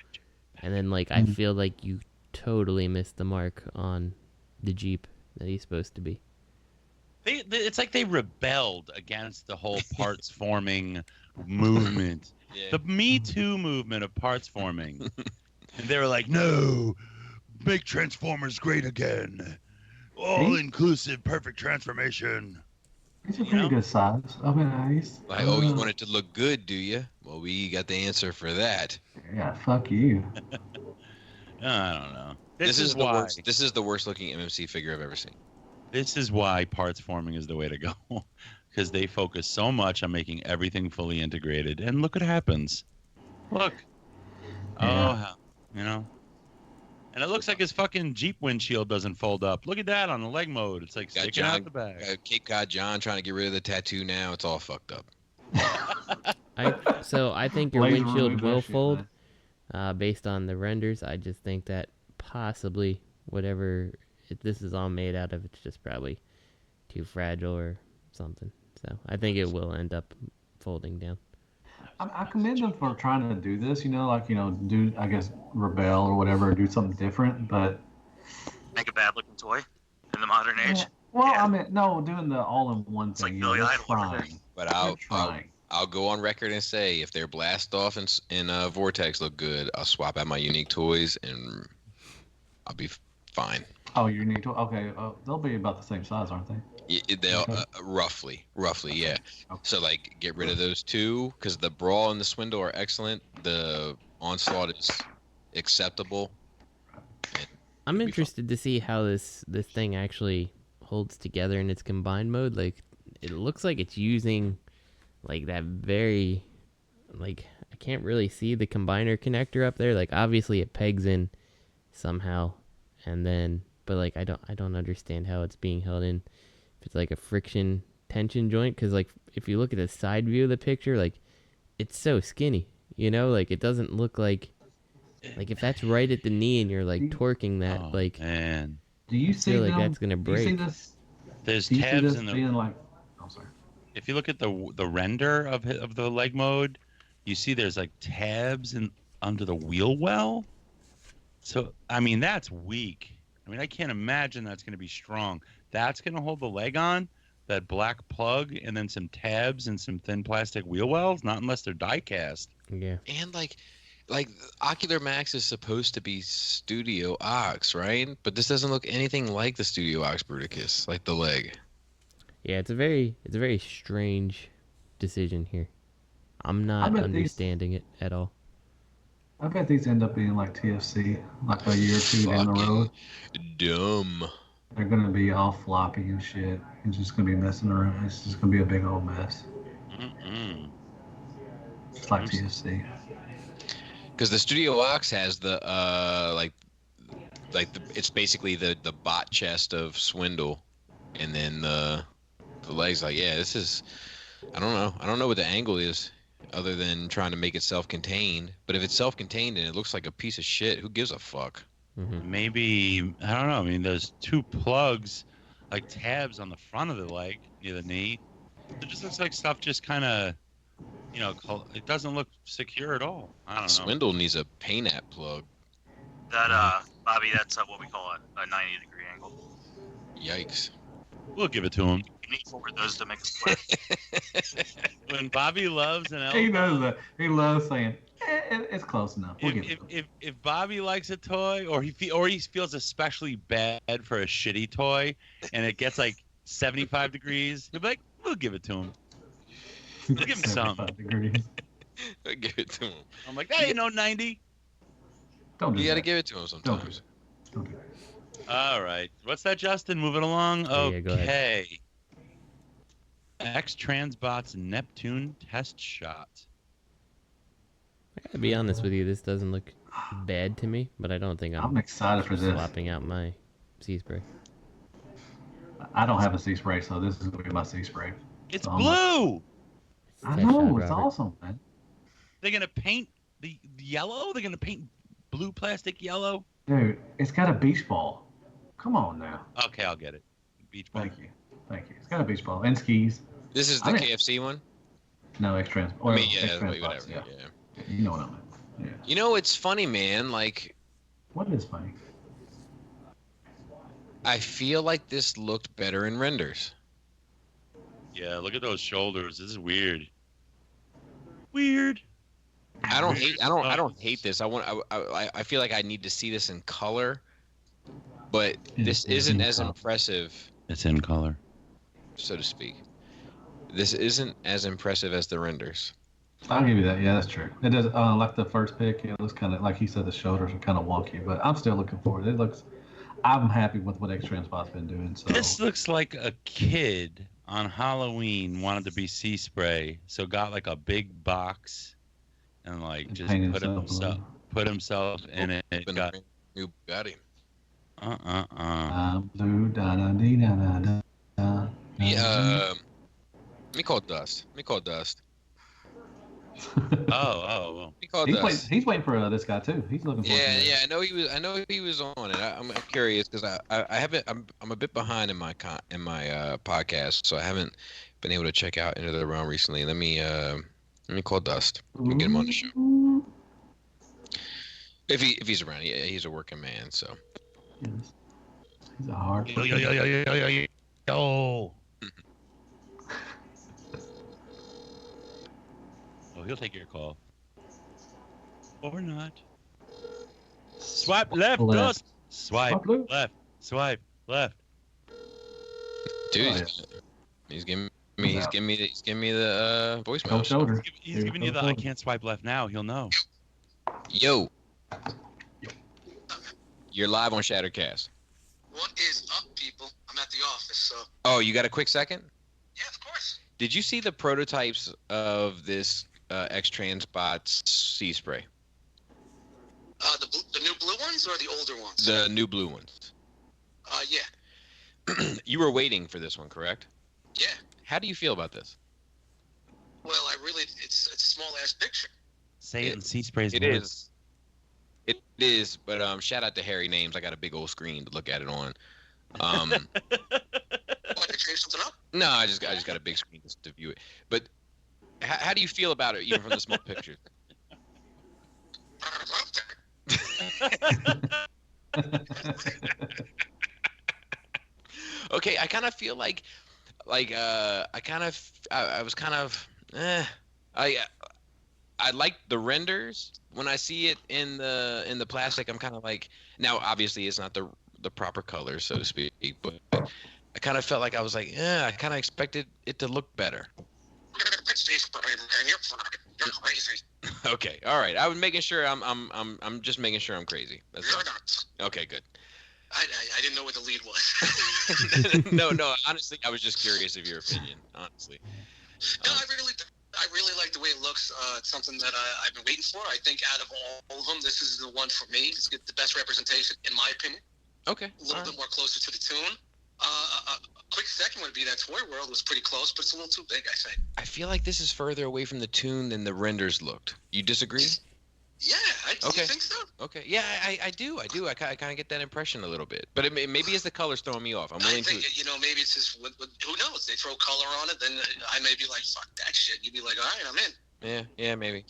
and then like I feel like you totally missed the mark on the Jeep that he's supposed to be. It's like they rebelled against the whole parts forming movement, the Me Too movement of parts forming, and they were like, "No, make Transformers great again." All-inclusive, perfect transformation. He's a pretty good size. I mean, he's... Like, you want it to look good, do you? Well, we got the answer for that. Yeah, fuck you. I don't know. This is why. This is the worst looking MMC figure I've ever seen. This is why parts forming is the way to go. Because they focus so much on making everything fully integrated. And look what happens. Look. Yeah. And it looks like his fucking Jeep windshield doesn't fold up. Look at that on the leg mode. It's like sticking out the back. Cape Cod John trying to get rid of the tattoo now. It's all fucked up. I think your windshield will fold based on the renders. I just think that possibly whatever this is all made out of, it's just probably too fragile or something. So I think it will end up folding down. I commend them for trying to do this, do, I guess, rebel or whatever, do something different, but... Make a bad-looking toy in the modern age? Well, I mean, no, doing the all-in-one thing. It's like Billy Idol. Trying. But I'll go on record and say, if their Blast Off and Vortex look good, I'll swap out my unique toys, and I'll be fine. Oh, unique toy? Okay, they'll be about the same size, aren't they? They'll roughly, yeah. Okay. So like, get rid of those two because the Brawl and the Swindle are excellent. The Onslaught is acceptable. I'm interested to see how this thing actually holds together in its combined mode. Like, it looks like it's using like that very, like, I can't really see the combiner connector up there. Like, obviously it pegs in somehow, and then but like I don't understand how it's being held in. If it's like a friction tension joint, because like if you look at the side view of the picture, like it's so skinny, like it doesn't look like if that's right at the knee and you're like torquing that, man, do you see like that's gonna break? Do you see this? There's tabs in the. Sorry. If you look at the render of the leg mode, you see there's like tabs under the wheel well. So I mean that's weak. I mean I can't imagine that's gonna be strong. That's going to hold the leg on, that black plug, and then some tabs and some thin plastic wheel wells, not unless they're die cast. Yeah. And like Ocular Max is supposed to be Studio Ox, right? But this doesn't look anything like the Studio Ox Bruticus, like the leg. Yeah, it's a very strange decision here. I'm not understanding it at all. I bet these end up being like TFC, like a year or two down the road. Dumb. They're going to be all floppy and shit. It's just going to be messing around. It's just going to be a big old mess. It's like TFC. Because the Studio Ox has the, it's basically the bot chest of Swindle. And then the legs, this is, I don't know what the angle is other than trying to make it self-contained. But if it's self-contained and it looks like a piece of shit, who gives a fuck? Maybe, I don't know. I mean, there's two plugs, like tabs on the front of the leg near the knee. It just looks like stuff just kind of, it doesn't look secure at all. I don't know. Swindle needs a paint app plug. That, Bobby, that's what we call a 90-degree angle. Yikes. We'll give it to him. You need four of those to make a split. When Bobby loves an elbow. He knows that. He loves saying, it's close enough. We'll if Bobby likes a toy, or he feels especially bad for a shitty toy, and it gets like 75 degrees, he'll be like, we'll give it to him. We'll give him some. I'll give it to him. I'm like, that ain't no 90. You gotta give it to him sometimes. Don't do that. All right. What's that, Justin? Moving along? Yeah, go ahead. Okay. X-Transbot's Neptune test shot. To be honest with you, this doesn't look bad to me, but I don't think I'm excited for this. Swapping out my sea spray. I don't have a sea spray, so this is gonna be my sea spray. It's blue. I know, it's awesome, man. They're gonna paint the yellow. They're gonna paint blue plastic yellow. Dude, it's got a beach ball. Come on now. Okay, I'll get it. Beach ball. Thank you. It's got a beach ball and skis. This is the KFC one. No, X-Trans. I mean, yeah, whatever. Yeah. You know what I mean. Yeah. You know, it's funny, man. Like, what is funny? I feel like this looked better in renders. Yeah, look at those shoulders. This is weird. Weird. I don't hate this. I feel like I need to see this in color, but this isn't as impressive. It's in color, so to speak. This isn't as impressive as the renders. I'll give you that. Yeah, that's true. It does. Like the first pick, it looks kind of like he said. The shoulders are kind of wonky, but I'm still looking forward. It looks. I'm happy with what X-Transpot's been doing. So this looks like a kid on Halloween wanted to be sea spray, so got like a big box and like just put himself in it. It got new Bugatti. Blue da da dee da da da. Yeah. Let me call Dust. Oh. He's waiting for this guy too. He's looking for. Yeah. I know he was on it. I'm curious because I haven't. I'm a bit behind in my podcast, so I haven't been able to check out Into the Realm recently. Let me call Dust. Let me get him on the show. If he's around, yeah, he's a working man, so. Yes. He's a hard. Yo. Oh, he'll take your call. Or not. Swipe left, Dust. Swipe left. Swipe left. Dude, he's giving me the voicemail. He's giving you the I can't swipe left now. He'll know. Yo. You're live on Shattercast. What is up, people? I'm at the office, so. Oh, you got a quick second? Yeah, of course. Did you see the prototypes of this X-Transpot's sea spray? The new blue ones or the older ones? The new blue ones. Yeah. You were waiting for this one, correct? Yeah. How do you feel about this? Well, it's a small ass picture. Say it in sea spray's It words. is. It is, but shout out to Harry Names. I got a big old screen to look at it on. Want to change something up? No, I just got a big screen to view it. But how do you feel about it, even from the small pictures? Okay, I kind of feel like I like the renders. When I see it in the plastic, I'm kind of like, now obviously it's not the proper color, so to speak, but I kind of felt like I was like, I kind of expected it to look better. You're crazy. Okay, all right. I was making sure I'm just making sure I'm crazy. That's You're nuts. Okay, good. I didn't know what the lead was. No. Honestly, I was just curious of your opinion. Honestly. No, I really like the way it looks. It's something that I've been waiting for. I think out of all of them, this is the one for me. It's the best representation, in my opinion. Okay. A little bit more closer to the tune. A quick second would be that ToyWorld was pretty close, but it's a little too big, I think. I feel like this is further away from the tune than the renders looked. You disagree? Yeah, okay. You think so? Okay, yeah, I do. I kind of get that impression a little bit, but maybe it's the colors throwing me off. I'm willing to. Maybe it's just who knows? They throw color on it, then I may be like, fuck that shit. You'd be like, all right, I'm in. Yeah, maybe.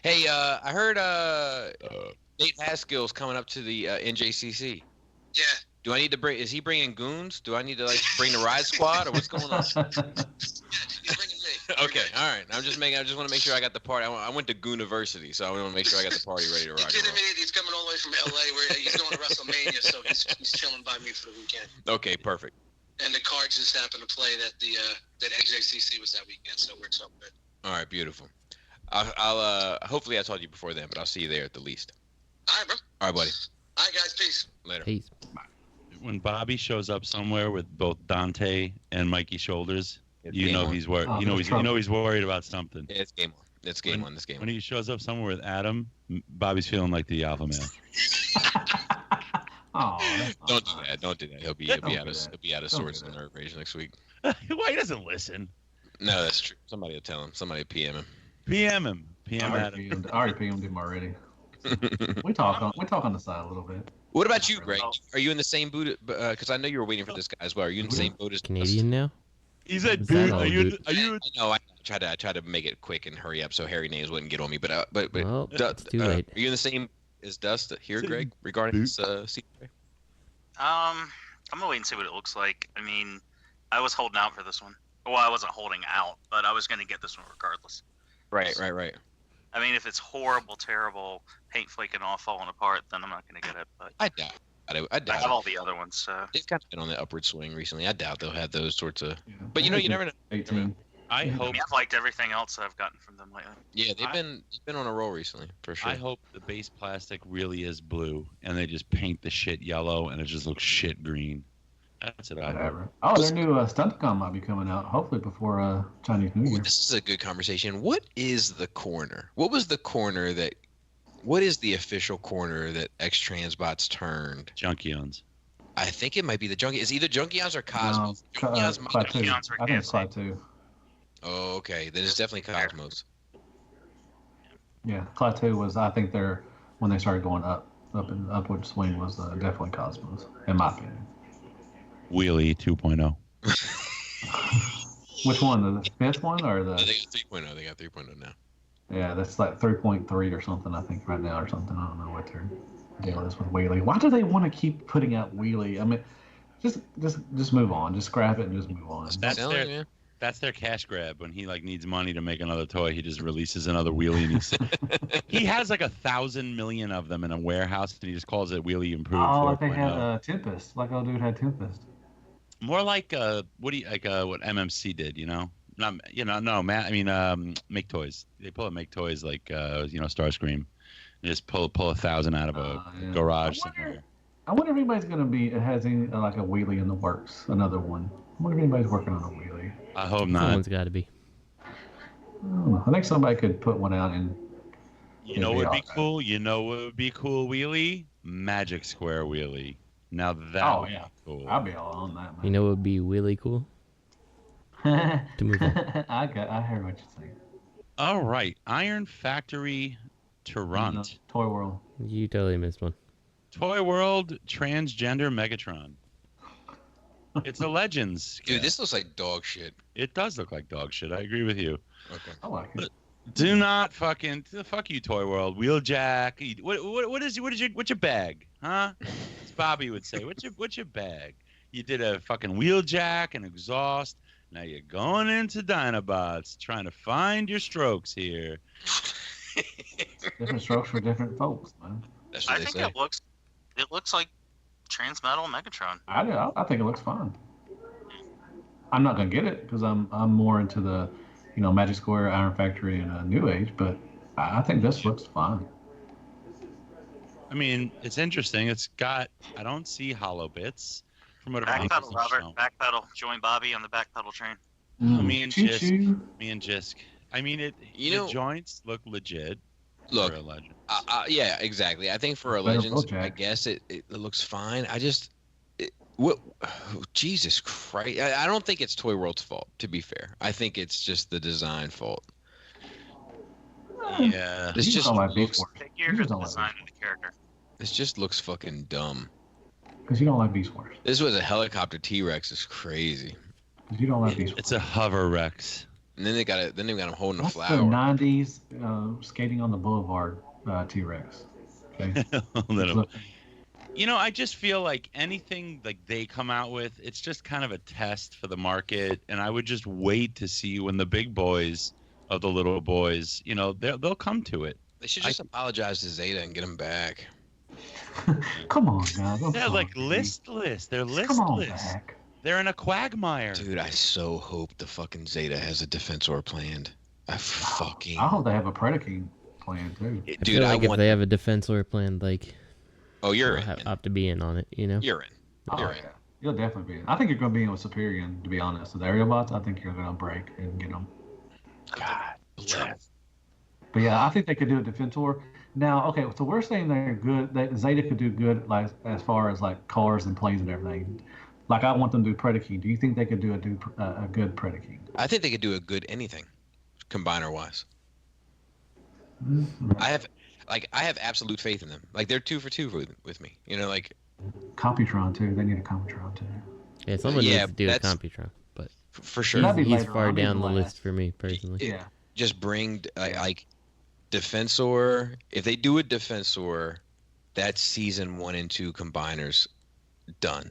Hey, I heard Nate Haskell's coming up to the NJCC. Yeah. Do I need to bring? Is he bringing goons? Do I need to bring the ride squad, or what's going on? He's bringing me. Okay, all right. I just want to make sure I got the party. I went to Gooniversity, so I want to make sure I got the party ready to rock. You kidding me? He's coming all the way from LA, where he's going to WrestleMania, so he's chilling by me for the weekend. Okay, perfect. And the card just happened to play that that NJCC was that weekend, so it works out good. All right, beautiful. I'll hopefully I told you before then, but I'll see you there at the least. All right, bro. All right, buddy. All right, guys. Peace. Later. Peace. When Bobby shows up somewhere with both Dante and Mikey shoulders, you know he's worried. You know he's worried about something. Yeah, it's game on. It's game one. This game. When he shows up somewhere with Adam, Bobby's feeling like the alpha male. Oh, don't do that. Don't do that. He'll be out of sorts and nerve rage next week. Why he doesn't listen? No, that's true. Somebody will tell him. Somebody will PM him. PM him. PM Adam. I already PM'd him already. We talk on the side a little bit. What about you, Greg? Are you in the same boat? Because I know you were waiting for this guy as well. Are you in the same boat as Canadian now? He said, "Dude, are you?" I know. I tried to make it quick and hurry up so Harry names wouldn't get on me. But well, it's too late. Are you in the same as Dust here, Greg, regarding this CJ? I'm gonna wait and see what it looks like. I mean, I was holding out for this one. Well, I wasn't holding out, but I was gonna get this one regardless. Right. I mean, if it's horrible, terrible, paint flaking off, falling apart, then I'm not gonna get it. But I doubt. I have all the other ones. So they've kind of been on the upward swing recently. I doubt they'll have those sorts of. But you never know. 18. I hope. I've liked everything else I've gotten from them lately. Yeah, they've been on a roll recently for sure. I hope the base plastic really is blue, and they just paint the shit yellow, and it just looks shit green. That's it. Oh, their new Stunticon might be coming out hopefully before Chinese New Year. This is a good conversation. What is the corner? What was the corner that? What is the official corner that X-Transbots turned? Junkions. I think it might be the Junkions. It's either Junkions or Cosmos. No, Junkions I think it's Clyde 2. Oh, okay. Then it's definitely Cosmos. Yeah, Clyde 2 was, I think when they started going up and upward swing was definitely Cosmos, in my opinion. Wheelie 2.0. Which one? The fifth one or the? They got 3.0. They got 3.0 now. Yeah, that's like 3.3 or something, I think, right now or something. I don't know what their deal is with Wheelie. Why do they want to keep putting out Wheelie? I mean, just move on. Just scrap it and just move on. That's their cash grab. When he needs money to make another toy, he just releases another Wheelie. And he has 1,000 million of them in a warehouse, and he just calls it Wheelie Improved. Oh, like they had Tempest. Like old dude had Tempest. More like what MMC did, Make Toys. They pull up Make Toys like Starscream, and just pull 1,000 out of a garage somewhere. I wonder if anybody's has any like a Wheelie in the works. Another one. I wonder if anybody's working on a Wheelie. I hope not. Someone's got to be. I think somebody could put one out and. You know what would be cool? You know what would be cool? Wheelie, Magic Square Wheelie. Now that would be cool. I'll be all on that, man. You know what would be really cool? To move on. I heard what you're saying. All right, Iron Factory, Tyrant. ToyWorld. You totally missed one. ToyWorld Transgender Megatron. It's a Legends. Dude, this looks like dog shit. It does look like dog shit. I agree with you. Okay. I like it. Do not fuck you, ToyWorld. Wheeljack. What's your bag, huh? As Bobby would say, what's your bag? You did a fucking wheeljack and exhaust. Now you're going into Dinobots, trying to find your strokes here. Different strokes for different folks, man. That's what I think it looks like Transmetal Megatron. I think it looks fine. I'm not gonna get it because I'm more into the, Magic Square, Iron Factory, and New Age. But I think this looks fine. I mean, it's interesting. I don't see hollow bits. From what Backpedal, Robert. Backpedal. Join Bobby on the backpedal train. Me and Jisk. I mean, the joints look legit. Look, yeah, exactly. I think for a Legends, I guess it looks fine. Jesus Christ. I don't think it's ToyWorld's fault, to be fair. I think it's just the design fault. Yeah. This just looks... the design of the character. This just looks fucking dumb. Because you don't like Beast Wars. This was a helicopter T-Rex. It's crazy. Because you don't like Beast Wars. It's a hover Rex. And then they got him holding a flower. The 90s skating on the boulevard T-Rex. Okay. I just feel like anything like they come out with, it's just kind of a test for the market, and I would just wait to see when the big boys of the little boys, they'll come to it. They should just apologize to Zeta and get him back. Come on, guys. They're like listless. They're listless. Come on back. They're in a quagmire. Dude, I so hope the fucking Zeta has a Defensor planned. I hope they have a Predaking plan too. I feel like if they have a Defensor plan, oh, you're in. Have to be in on it, You're in. You're in. Yeah. You'll definitely be in. I think you're going to be in with Superior, to be honest. With Aerial Bots, I think you're going to break and get them. God bless. But yeah, I think they could do a Defensor. Now, okay, so we're saying they're good. That Zeta could do good, like as far as like cars and planes and everything. Like I want them to do Predaking. Do you think they could do a good Predaking? I think they could do a good anything, combiner wise. Mm-hmm. I have absolute faith in them. Like they're 2 for 2 with me. You know, like Computron too. They need a Computron too. Yeah, someone needs to do a Computron, but for sure he's far down the list for me personally. Yeah. Just bring like Defensor. If they do a Defensor, that's season 1 and 2 combiners done.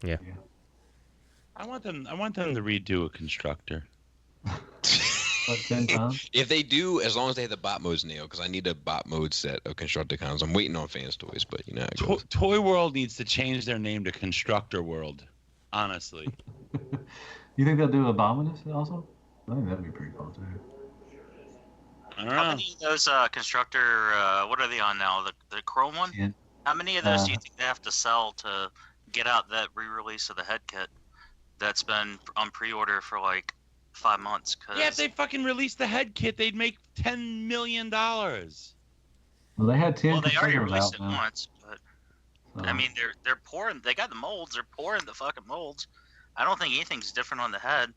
Yeah. I want them to redo a Constructor. What, 10 times? If they do, as long as they have the bot modes nailed, because I need a bot mode set of Constructicons. I'm waiting on Fans Toys, but you know how it goes. ToyWorld needs to change their name to Constructor World. Honestly. You think they'll do Abominus also? I think that'd be pretty cool too. I don't know. How many of those Constructor, what are they on now? The Chrome one? Yeah. How many of those do you think they have to sell to get out that re-release of the head kit that's been on pre-order for like 5 months? Cause... Yeah, if they fucking released the head kit, they'd make $10 million. Well, they had 10. Well, they already Constructors released out it now. once, but I mean, they're pouring. They got the molds. They're pouring the fucking molds. I don't think anything's different on the head,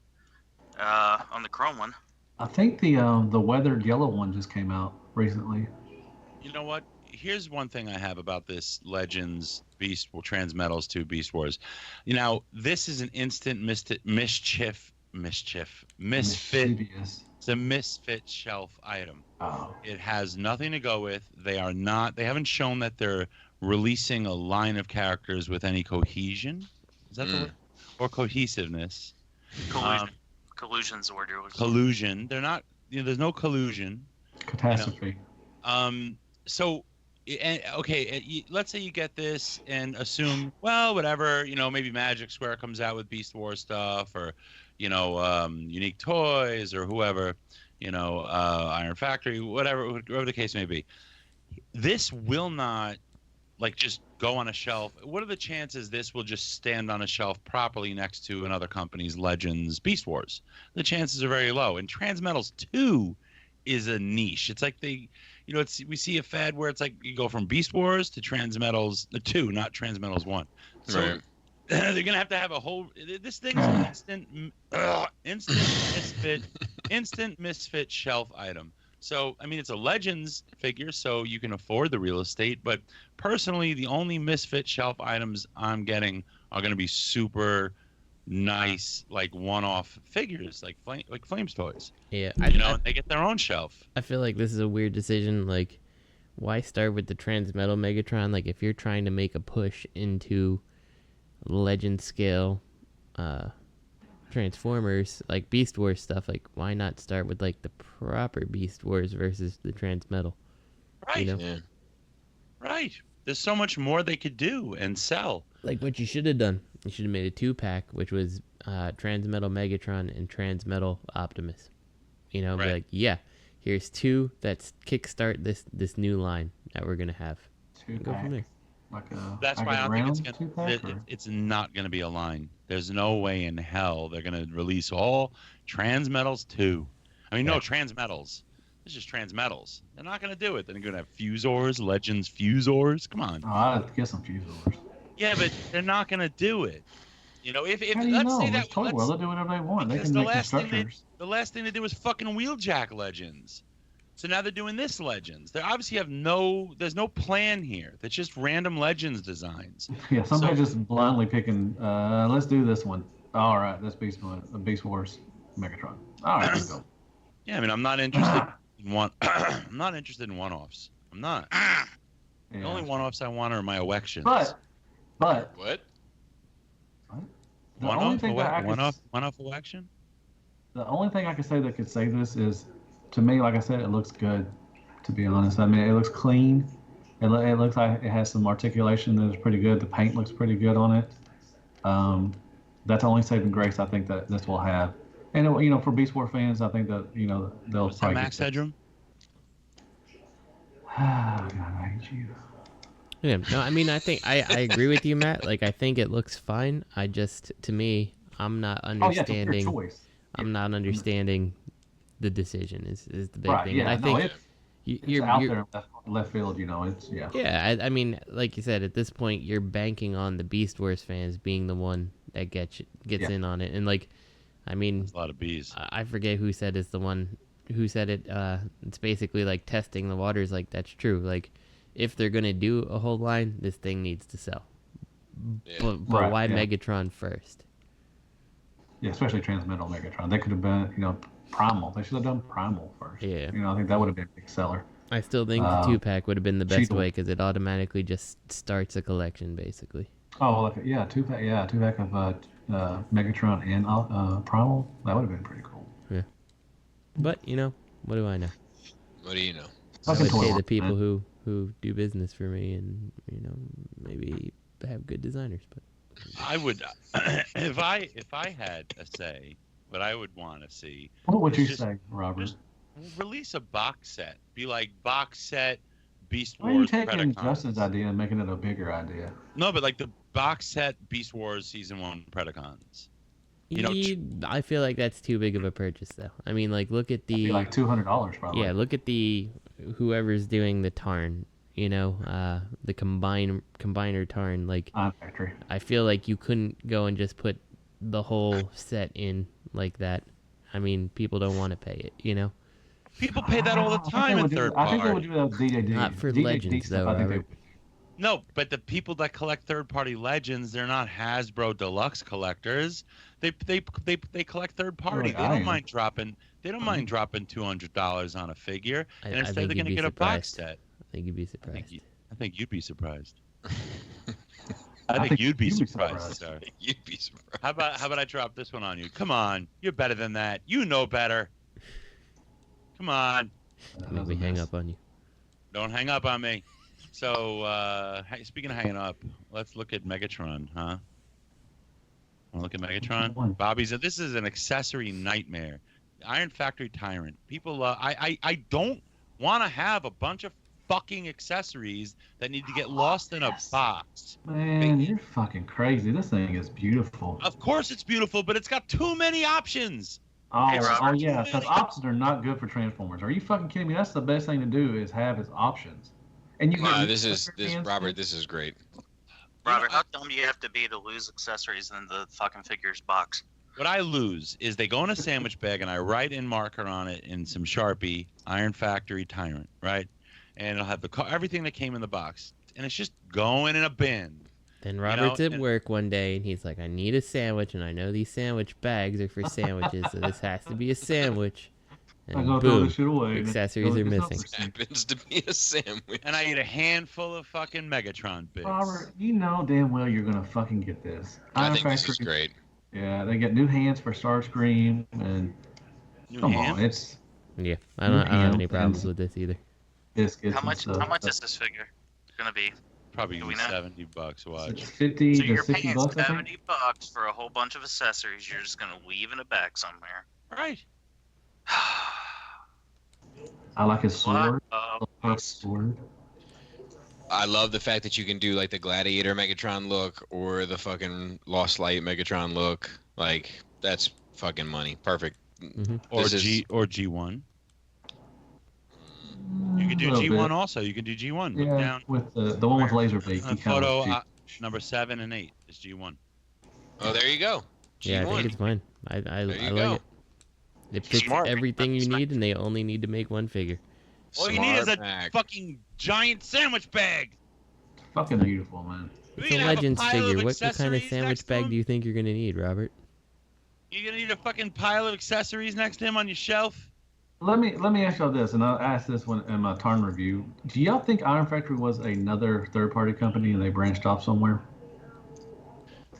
on the Chrome one. I think the weathered yellow one just came out recently. You know what? Here's one thing I have about this Legends Transmetals 2 Beast Wars. You know, this is an instant misfit. Mischievous. It's a misfit shelf item. Oh. It has nothing to go with. They haven't shown that they're releasing a line of characters with any cohesion. Is that the word? Or cohesiveness. Collusion's the word you're looking for. Collusion. They're not, there's no collusion. Catastrophe. So, let's say you get this and assume, well, whatever, maybe Magic Square comes out with Beast Wars stuff, or, Unique Toys, or whoever, Iron Factory, whatever the case may be. This will not, just go on a shelf. What are the chances this will just stand on a shelf properly next to another company's Legends Beast Wars? The chances are very low. And Transmetals 2 is a niche. It's like we see a fad where it's like you go from Beast Wars to Transmetals 2, not Transmetals 1. So right. They're gonna have to have a whole. This thing's an instant misfit shelf item. So I mean, it's a Legends figure, so you can afford the real estate. But personally, the only misfit shelf items I'm getting are gonna be super nice, one-off figures, like Flames toys. Yeah, they get their own shelf. I feel like this is a weird decision. Why start with the Transmetal Megatron? If you're trying to make a push into Legend scale Transformers, Beast Wars stuff, why not start with the proper Beast Wars versus the Transmetal? Right. Yeah. Right. There's so much more they could do and sell. What you should have done. You should have made a 2-pack, which was Transmetal Megatron and Transmetal Optimus. Right. Here's 2 that's kickstart this new line that we're gonna have. 2-pack. Go from there. That's why I think it's not going to be a line. There's no way in hell they're going to release all Transmetals 2. I mean, no Transmetals. It's just Transmetals. They're not going to do it. They're going to have Fusors, Legends Fusors. Come on. Oh, I'd get some Fusors. Yeah, but they're not going to do it. If How do you let's know? say that It's ToyWorld. They'll do whatever they want. They can make constructors. The last thing they did was fucking Wheeljack Legends. So now they're doing this Legends. They obviously have there's no plan here. That's just random Legends designs. Yeah, somebody just blindly picking, let's do this one. All right, that's Beast Wars Megatron. All right, let's go. Yeah, I mean, I'm not interested in I'm not interested in one-offs. I'm not. The only one-offs I want are my elections. But what? One-off election? The only thing I could say that could save this is, to me, like I said, it looks good, to be honest. I mean, it looks clean. It looks like it has some articulation that is pretty good. The paint looks pretty good on it. That's the only saving grace I think that this will have. And, for Beast Wars fans, I think that, they'll What's that max headroom? God, I hate you. Yeah, no, I mean, I think I agree with you, Matt. I think it looks fine. To me, I'm not understanding. Oh, yeah, it's a fair choice. I'm not understanding the decision is the big Right, thing. yeah, And I think it's out there left field, it's Yeah, I mean, like you said, at this point, you're banking on the Beast Wars fans being the one that gets in on it, and like, I mean, that's a lot of bees. I forget who said it's the one who said it. It's basically like testing the waters. Like that's true. Like if they're gonna do a whole line, this thing needs to sell. Yeah. But why Megatron first? Yeah, especially Transmetal Megatron. They could have been, Primal. They should have done Primal first. Yeah. I think that would have been a big seller. I still think the 2-pack would have been the best way because it automatically just starts a collection, basically. Oh, yeah, 2-pack. Yeah, 2-pack of Megatron and Primal. That would have been pretty cool. Yeah. But what do I know? What do you know? I would pay the people who do business for me, and maybe have good designers. But I would, if I had a say, what I would want to see. What would you say, Robert? Just release a box set. Be like box set Beast Why Wars. Why are you taking Predacons. Justin's idea and making it a bigger idea? No, but like the box set Beast Wars Season 1 Predacons. I feel like that's too big of a purchase, though. I mean, like, look at the like $200 probably. Yeah, look at the whoever's doing the Tarn. The combiner Tarn. Like, Factory. I feel like you couldn't go and just put the whole set in like that. I mean, people don't want to pay it. People pay that all the time in third party. I think they would do that with DJD. Not for DJD Legends, stuff, though, I think Robert. No, but the people that collect third-party Legends, they're not Hasbro Deluxe collectors. They collect third-party. They don't mind dropping $200 on a figure, and instead they're going to get a box set. I think you'd be surprised. I think you'd be surprised. I think you'd be surprised, sir. You'd be surprised. How about I drop this one on you? Come on, you're better than that. You know better. Come on. Make me hang up on you. Don't hang up on me. So, speaking of hanging up, let's look at Megatron, huh? Want to look at Megatron? Bobby said this is an accessory nightmare. Iron Factory Tyrant. People love. I don't want to have a bunch of fucking accessories that need to get lost in a box. Man, you're fucking crazy. This thing is beautiful. Of course it's beautiful, but it's got too many options. Oh yeah, because options are not good for Transformers. Are you fucking kidding me? That's the best thing to do is have his options. And you Robert, this is great. Robert, how dumb do you have to be to lose accessories in the fucking figures box? What I lose is they go in a sandwich bag and I write in marker on it in some Sharpie, Iron Factory Tyrant, right? And it'll have everything that came in the box. And it's just going in a bin. Then Robert's at work one day and he's like, I need a sandwich, and I know these sandwich bags are for sandwiches, so this has to be a sandwich. And boom, accessories are missing. Happens to be a sandwich. And I eat a handful of fucking Megatron bits. Robert, you know damn well you're gonna fucking get this. I think this is great. Yeah, they get new hands for Starscream and come on, it's I don't have any problems with this either. How much is this figure gonna be? Probably $70. Watch. 50 so to you're 60 paying bucks, $70 for a whole bunch of accessories. You're just gonna leave in a bag somewhere. Right. I like his sword. I love the fact that you can do like the Gladiator Megatron look or the fucking Lost Light Megatron look. Like that's fucking money. Perfect. Mm-hmm. Or G1. You can do G1 also. You can do G1. Yeah, Look down. with the one with Laserbeak. Photo number 7 and 8 is G1. Oh, there you go. G1. Yeah, I think it's fine. I like it. It fits everything you need, and they only need to make one figure. All you need is a fucking giant sandwich bag. Fucking beautiful, man. It's a Legends figure. What kind of sandwich bag do you think you're gonna need, Robert? You're gonna need a fucking pile of accessories next to him on your shelf. Let me ask y'all this, and I'll ask this one in my Tarn review. Do y'all think Iron Factory was another third-party company and they branched off somewhere?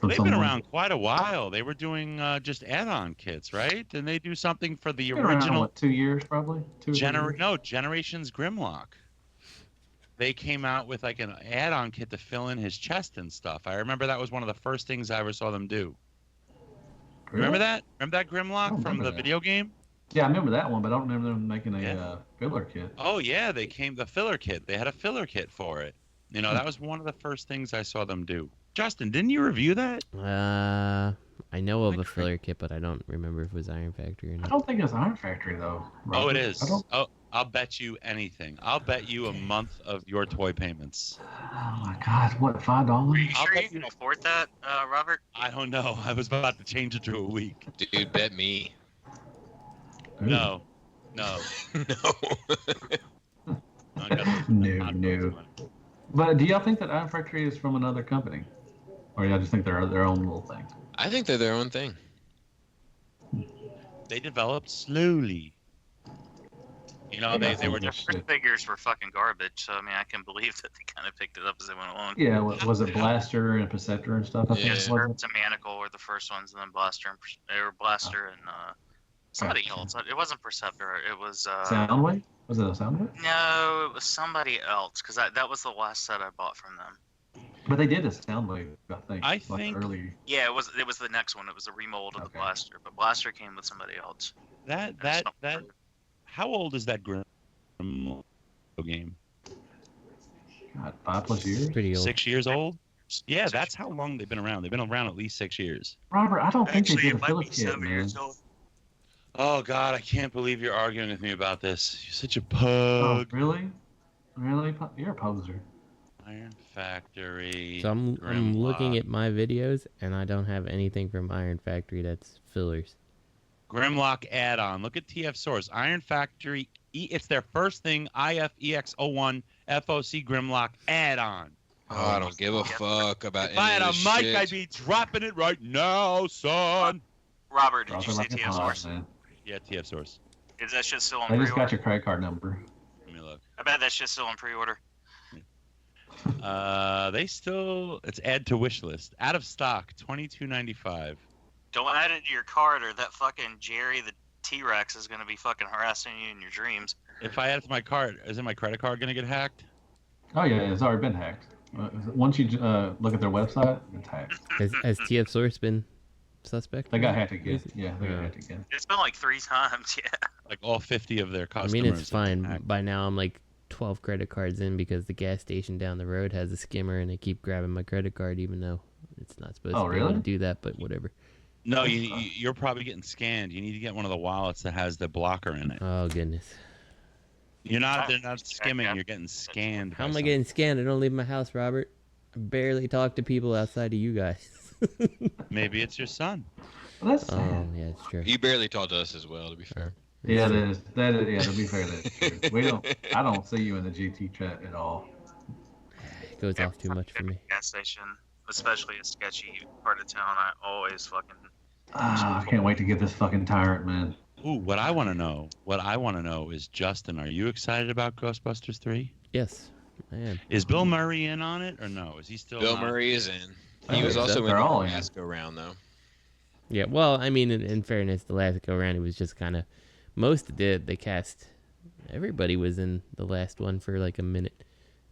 They've been around quite a while. They were doing just add-on kits, right? Didn't they do something for the original? Around, 2 years, probably. Generations Grimlock. They came out with like an add-on kit to fill in his chest and stuff. I remember that was one of the first things I ever saw them do. Really? Remember that? Remember that Grimlock from the video game? Yeah, I remember that one, but I don't remember them making a filler kit. Oh yeah, the filler kit. They had a filler kit for it. That was one of the first things I saw them do. Justin, didn't you review that? I know of a filler kit, but I don't remember if it was Iron Factory or I not. don't think it's Iron Factory though. Robert. Oh, it is. Oh, I'll bet you anything. I'll bet you a month of your toy payments. Oh my God! What, $5? Are you sure you can afford that, Robert? I don't know. I was about to change it to a week. Dude, bet me. No. No. No. But do y'all think that Iron Factory is from another company, or y'all just think they're their own little thing? I think they're their own thing. They developed slowly. You know, they were Their first figures were fucking garbage, so I mean, I can believe that they kind of picked it up as they went along. Yeah, was it Blaster and Perceptor and stuff? I think it was. To Manacle were the first ones, and then Blaster and somebody else. It wasn't Perceptor. It was Soundwave. Was it a Soundwave? No, it was somebody else, because that was the last set I bought from them. But they did a Soundwave, I think. think early. Yeah, it was the next one. It was a remold of the Blaster, but Blaster came with somebody else. That. How old is that Grim game? God, 5+ years. Pretty old. 6 years old. Yeah, that's how long they've been around. They've been around at least 6 years. Robert, I don't think they did a filler kit, man. Oh God, I can't believe you're arguing with me about this. You're such a pug. Oh, really? Really? You're a poser. Iron Factory. So I'm looking at my videos, and I don't have anything from Iron Factory that's fillers. Grimlock add-on. Look at TF Source. Iron Factory. It's their first thing. IFEX01 FOC Grimlock add-on. Oh, I don't give a fuck about If I had a mic, shit. I'd be dropping it right now, son. Robert, did you say TF Source? Yeah, TF Source. Is that shit still on They pre-order? just got your credit card number. Let me look. I bet that shit's still on pre-order. It's add to wish list. Out of stock, $22.95. Don't add it to your card, or that fucking Jerry the T-Rex is gonna be fucking harassing you in your dreams. If I add it to my card, isn't my credit card gonna get hacked? Oh yeah, it's already been hacked. Once you look at their website, it's hacked. Has TF Source been suspect? They got hacked again. Yeah, they got hacked again. It's been like 3 times, yeah. Like all 50 of their I customers. mean, it's fine. By now, I'm like 12 credit cards in because the gas station down the road has a skimmer, and they keep grabbing my credit card, even though it's not supposed to be able to do that. But whatever. No, you're probably getting scanned. You need to get one of the wallets that has the blocker in it. Oh goodness. They're not skimming. You're getting scanned. How am I getting scanned? I don't leave my house, Robert. I barely talk to people outside of you guys. Maybe it's your son. Well, that's yeah, it's true. You barely talk to us as well, to be fair. Yeah, it is. That is. Yeah, to be fair, that's true. I don't see you in the GT chat at all. It goes off too much for me. Gas station, especially a sketchy part of town, I always fucking. I can't wait to get this fucking Tyrant, man. Ooh, what I want to know is, Justin, are you excited about Ghostbusters 3? Yes, I am. Is Bill Murray in on it or no? Is he still? Bill Murray is in. He was also in the last go round, though. Yeah, well, I mean, in fairness, the last go round, it was just kind of most of the cast. Everybody was in the last one for like a minute.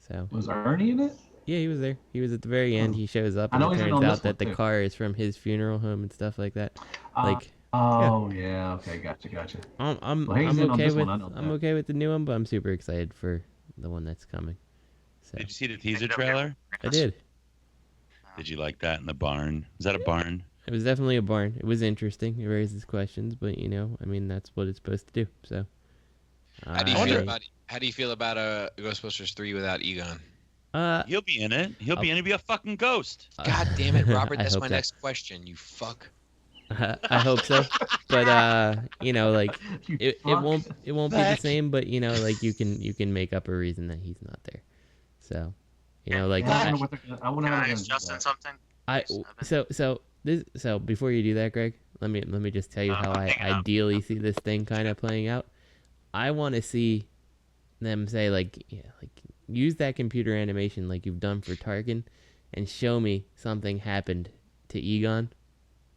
So was Ernie in it? Yeah, he was there. He was at the very end. He shows up, and it turns out that the car is from his funeral home and stuff like that. Yeah. Okay, gotcha. I'm okay with the new one, but I'm super excited for the one that's coming. So. Did you see the teaser trailer? I did. Did you like that in the barn? Is that a barn? It was definitely a barn. It was interesting. It raises questions, but I mean, that's what it's supposed to do. So. How do you feel about Ghostbusters 3 without Egon? He'll be in it. He'll be a fucking ghost. God damn it, Robert! That's my next question. You fuck. I hope so, but it won't be the same. But you can make up a reason that he's not there. So, I want to Is Justin something? So before you do that, Greg, let me just tell you how I ideally see this thing kind of playing out. I want to see them say use that computer animation like you've done for Tarkin, and show me something happened to Egon,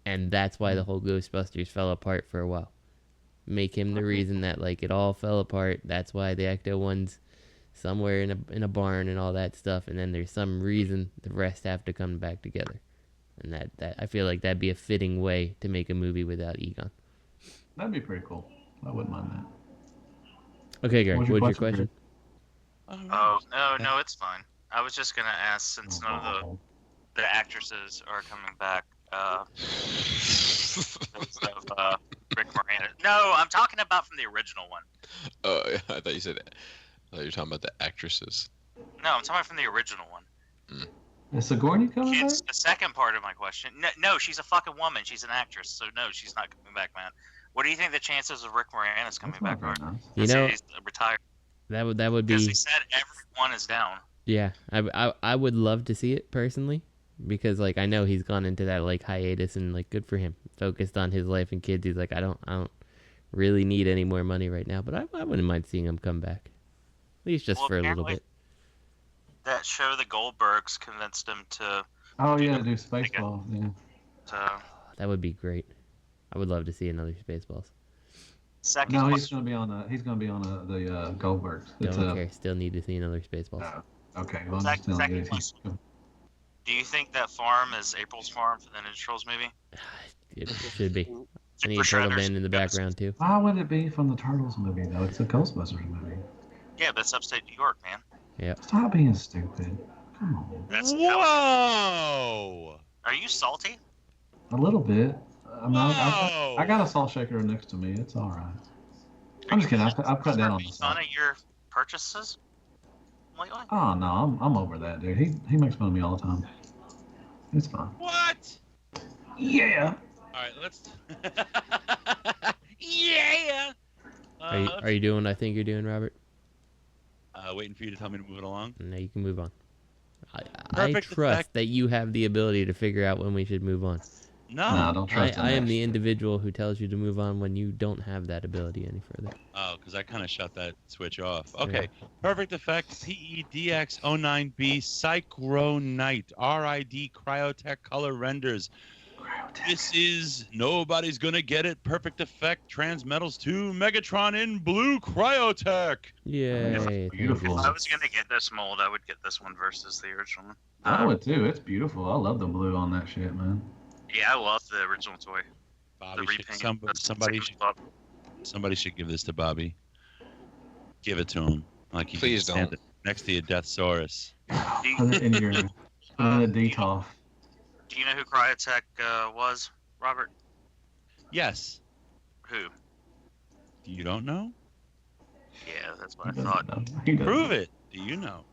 and that's why the whole Ghostbusters fell apart for a while. Make him the reason that it all fell apart. That's why the Ecto-1's somewhere in a barn and all that stuff, and then there's some reason the rest have to come back together. And that I feel like that'd be a fitting way to make a movie without Egon. That'd be pretty cool. I wouldn't mind that. Okay, Greg, what's your question? Oh, no, it's fine. I was just gonna ask, since none of the actresses are coming back, from the original one. Oh, yeah, I thought you were talking about the actresses. No, I'm talking about from the original one. Is Sigourney coming back? It's the second part of my question. No, she's a fucking woman. She's an actress, so no, she's not coming back, man. What do you think the chances of Rick Moranis coming back are? Nice. You know, he's retired. That would be. Because they said everyone is down. Yeah, I would love to see it personally, because like I know he's gone into that like hiatus, and like good for him, focused on his life and kids. He's like, I don't really need any more money right now, but I wouldn't mind seeing him come back, at least just for a little bit. That show, The Goldbergs, convinced him to. Oh yeah, do Spaceball. Yeah. So that would be great. I would love to see another Spaceballs. Second. No, he's going to be on the Goldbergs. Don't care. Still need to see another Spaceballs. Okay. Well, second question. Do you think that farm is April's farm for the Ninja Turtles movie? It should be. I need a Turtle Band in the background too. Why would it be from the Turtles movie though? It's a Ghostbusters movie. Yeah, but it's upstate New York, man. Yeah. Stop being stupid. Come on. Whoa! Are you salty? A little bit. I mean, I got a salt shaker next to me. It's all right. I'm just kidding. I've cut down on the salt. None of your purchases lately? Oh no, I'm over that, dude. He makes fun of me all the time. It's fine. What? Yeah. All right, let's. Yeah. Are you doing what I think you're doing, Robert? Waiting for you to tell me to move it along. No, you can move on. I trust that you have the ability to figure out when we should move on. No, don't trust I am the individual who tells you to move on when you don't have that ability any further. Oh, because I kind of shut that switch off. Okay, yeah. Perfect Effect, PEDX09B, Psychro Night, RID Cryotech Color Renders. This is Nobody's Gonna Get It, Perfect Effect, Transmetals 2, Megatron in Blue Cryotech. Yay. Beautiful. If I was gonna get this mold, I would get this one versus the original one. I would too. It's beautiful. I love the blue on that shit, man. Yeah, I love the original toy. Bobby somebody should give this to Bobby. Give it to him. Like he Please can stand next to your Deathsaurus. Put it in your Detox. Do you know who Cryotech was, Robert? Yes. Who? You don't know? Yeah, that's what I thought. Prove it. Do you know?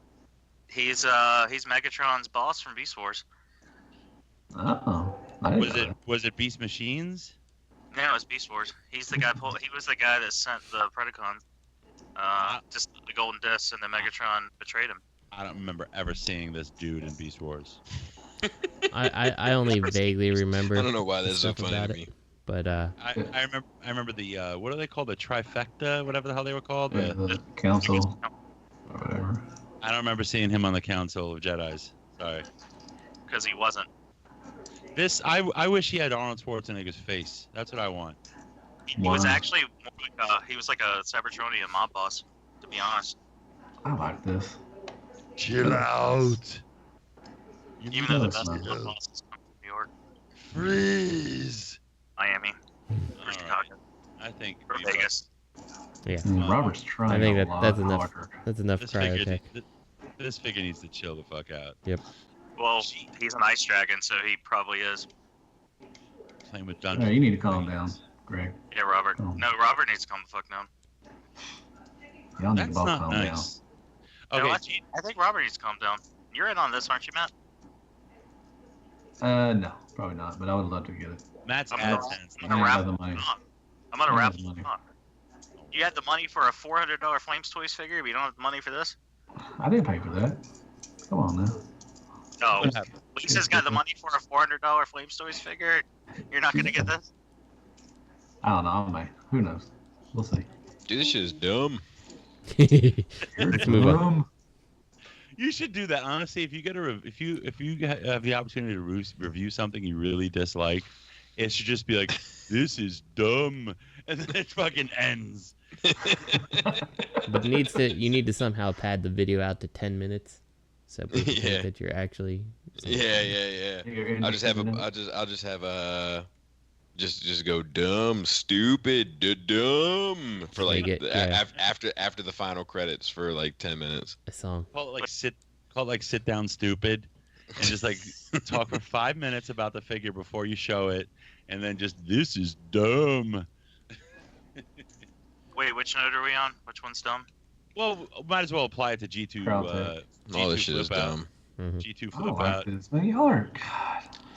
He's Megatron's boss from Beast Wars. Oh. Was it Beast Machines? No, it's Beast Wars. He's the guy. He was the guy that sent the Predacons, just the golden discs, and then Megatron betrayed him. I don't remember ever seeing this dude in Beast Wars. I only vaguely remember. I don't know why that's so funny to me. But I remember the what are they called, the trifecta, whatever the hell they were called, the council or whatever. I don't remember seeing him on the Council of Jedis. Sorry. Because he wasn't. This I wish he had Arnold Schwarzenegger's face. That's what I want. He was actually more like he was like a Cybertronian mob boss, to be honest. I like this. Chill out. Even though the best mob bosses come from New York. Freeze. Miami. Or Chicago. I think. Or Vegas. Yeah. Robert's trying. I think that's enough. That's enough Cryotech. This figure needs to chill the fuck out. Yep. Well, he's an ice dragon, so he probably is. Playing with dungeons. Yeah, you need to calm down, Greg. Yeah, Robert. Oh. No, Robert needs to calm the fuck down. Y'all need That's to both not calm nice. No, Okay. I think Robert needs to calm down. You're in on this, aren't you, Matt? No, probably not. But I would love to get it. Matt's I'm AdSense. gonna I wrap have the it money. up. I'm gonna wrap the it money. up. You had the money for a $400 Flames Toys figure, but you don't have the money for this? I didn't pay for that. Come on now. No. Lisa's got the money for a $400 Flames Toys figure. You're not gonna get this? I don't know. I may. Who knows? We'll see. Dude, this shit is dumb. Let's move on. You should do that. Honestly, if you get if you have the opportunity to review something you really dislike, it should just be like, "This is dumb," and then it fucking ends. But you need to somehow pad the video out to 10 minutes, so people think that you're actually. Yeah. I'll just go dumb, stupid, dumb for like after the final credits for like 10 minutes. A song. Call it like sit down, stupid, and just like talk for 5 minutes about the figure before you show it, and then just this is dumb. Wait, which note are we on? Which one's dumb? Well, might as well apply it to G2. All this shit is dumb. G2 I don't Flipout. like this, man. Y'all are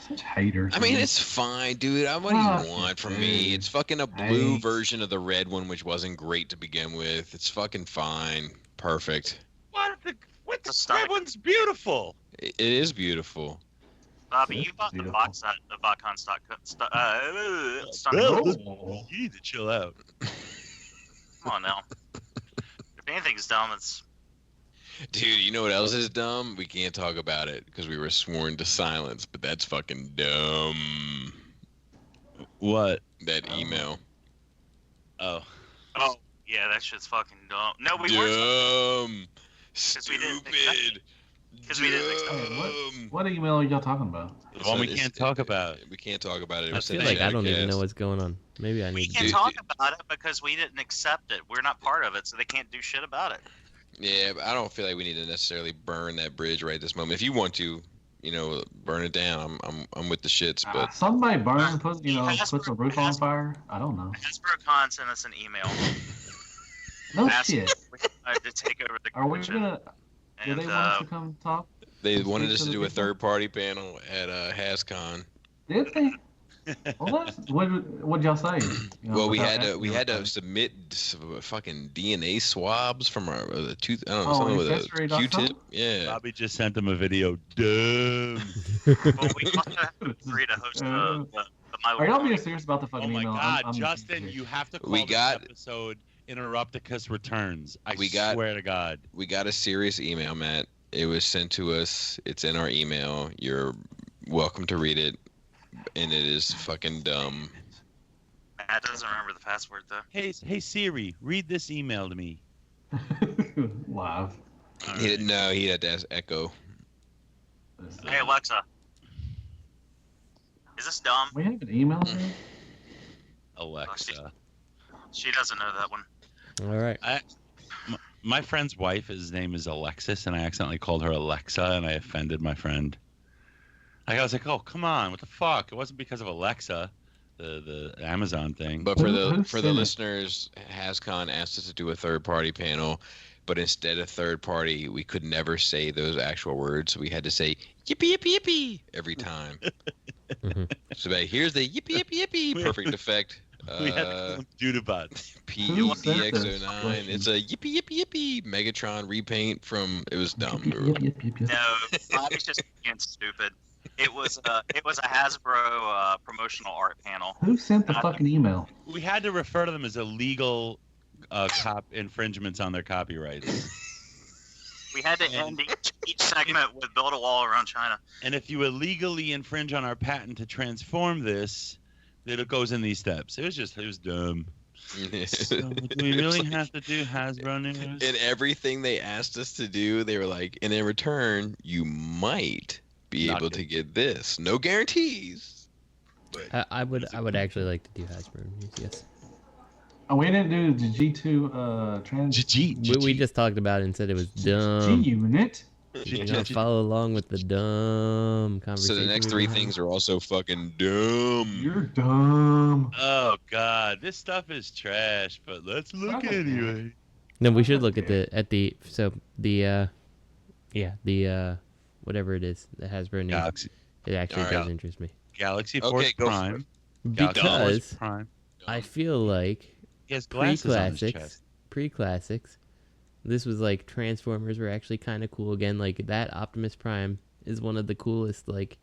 such haters. I mean, man. it's fine, dude. What do you want from me? It's fucking a blue version of the red one, which wasn't great to begin with. It's fucking fine. Perfect. What the red one's beautiful. It is beautiful. Bobby, you bought the box set, the VotCon stock. You need to chill out. Come on now. If anything's dumb, it's. Dude, you know what else is dumb? We can't talk about it because we were sworn to silence, but that's fucking dumb. What? That email. Oh, yeah, that shit's fucking dumb. No, we weren't. Stupid. Because we didn't accept What email are y'all talking about? The one we can't talk about. We can't talk about it. I feel like I don't even know what's going on. Maybe I need We to can't talk about it because we didn't accept it. We're not part of it, so they can't do shit about it. Yeah, but I don't feel like we need to necessarily burn that bridge right this moment. If you want to, burn it down. I'm with the shits, but somebody put the roof on fire. I don't know. HasbroCon sent us an email. No shit. To take over the Are we kitchen. gonna? Do they want us to come talk? they wanted us to do a third-party panel at HasCon. Did they? Well, what'd y'all say? Well, we had to submit fucking DNA swabs from our something with a Q-tip. Yeah. Bobby just sent them a video. Dumb. Well, we might have to agree to host the Are y'all being serious about the fucking email? Oh my God, Justin, you have to call this episode Interrupticus Returns. I swear to God. We got a serious email, Matt. It was sent to us. It's in our email. You're welcome to read it. And it is fucking dumb. Matt doesn't remember the password, though. Hey Siri, read this email to me. Live. He had to ask Echo. Hey, Alexa. Is this dumb? We have an email there? Alexa. She doesn't know that one. All right. My friend's wife, his name is Alexis, and I accidentally called her Alexa, and I offended my friend. I was like, oh, come on, what the fuck? It wasn't because of Alexa, the Amazon thing. But for the listeners, HasCon asked us to do a third-party panel, but instead of third-party, we could never say those actual words, so we had to say yippee, yippee, yippee every time. So here's the yippee, yippee, yippee perfect effect. We had to do about PUDX09. It's a yippee, yippee, yippee Megatron repaint from. It was dumb. No, Bobby's just being stupid. It was a Hasbro promotional art panel. Who sent the fucking email? We had to refer to them as illegal infringements on their copyrights. We had to end each segment with build a wall around China. And if you illegally infringe on our patent to transform this, then it goes in these steps. It was dumb. So, do we really have to do Hasbro news? And everything they asked us to do, they were like, and in return, you might be able to get this. No guarantees. But I would actually like to do Hasbro news, yes. Oh, we didn't do the G2 trans. We just talked about it and said it was dumb. G-Unit. You know, follow along with the dumb conversation. So the next three things are also fucking dumb. You're dumb. Oh God, this stuff is trash. But let's look anyway. No, we should look at the whatever it is, the Hasbro news. Galaxy. It actually does interest me. Galaxy Force Prime. Because I feel like pre-classics. This was like Transformers were actually kind of cool again. Like that Optimus Prime is one of the coolest like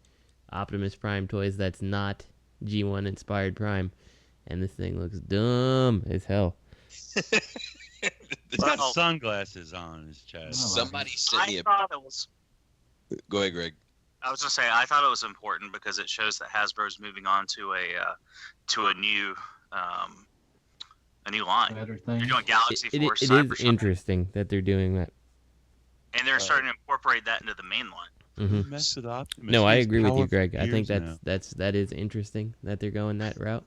Optimus Prime toys that's not G1 inspired Prime, and this thing looks dumb as hell. He's got sunglasses on his chest. Somebody sent me Go ahead, Greg. I was gonna say I thought it was important because it shows that Hasbro's moving on to a new line. Better thing. They're doing Galaxy Force. It is interesting that they're doing that, and they're starting to incorporate that into the main line. Mess with Optimus. No, I agree with you, Greg. I think that is interesting that they're going that route.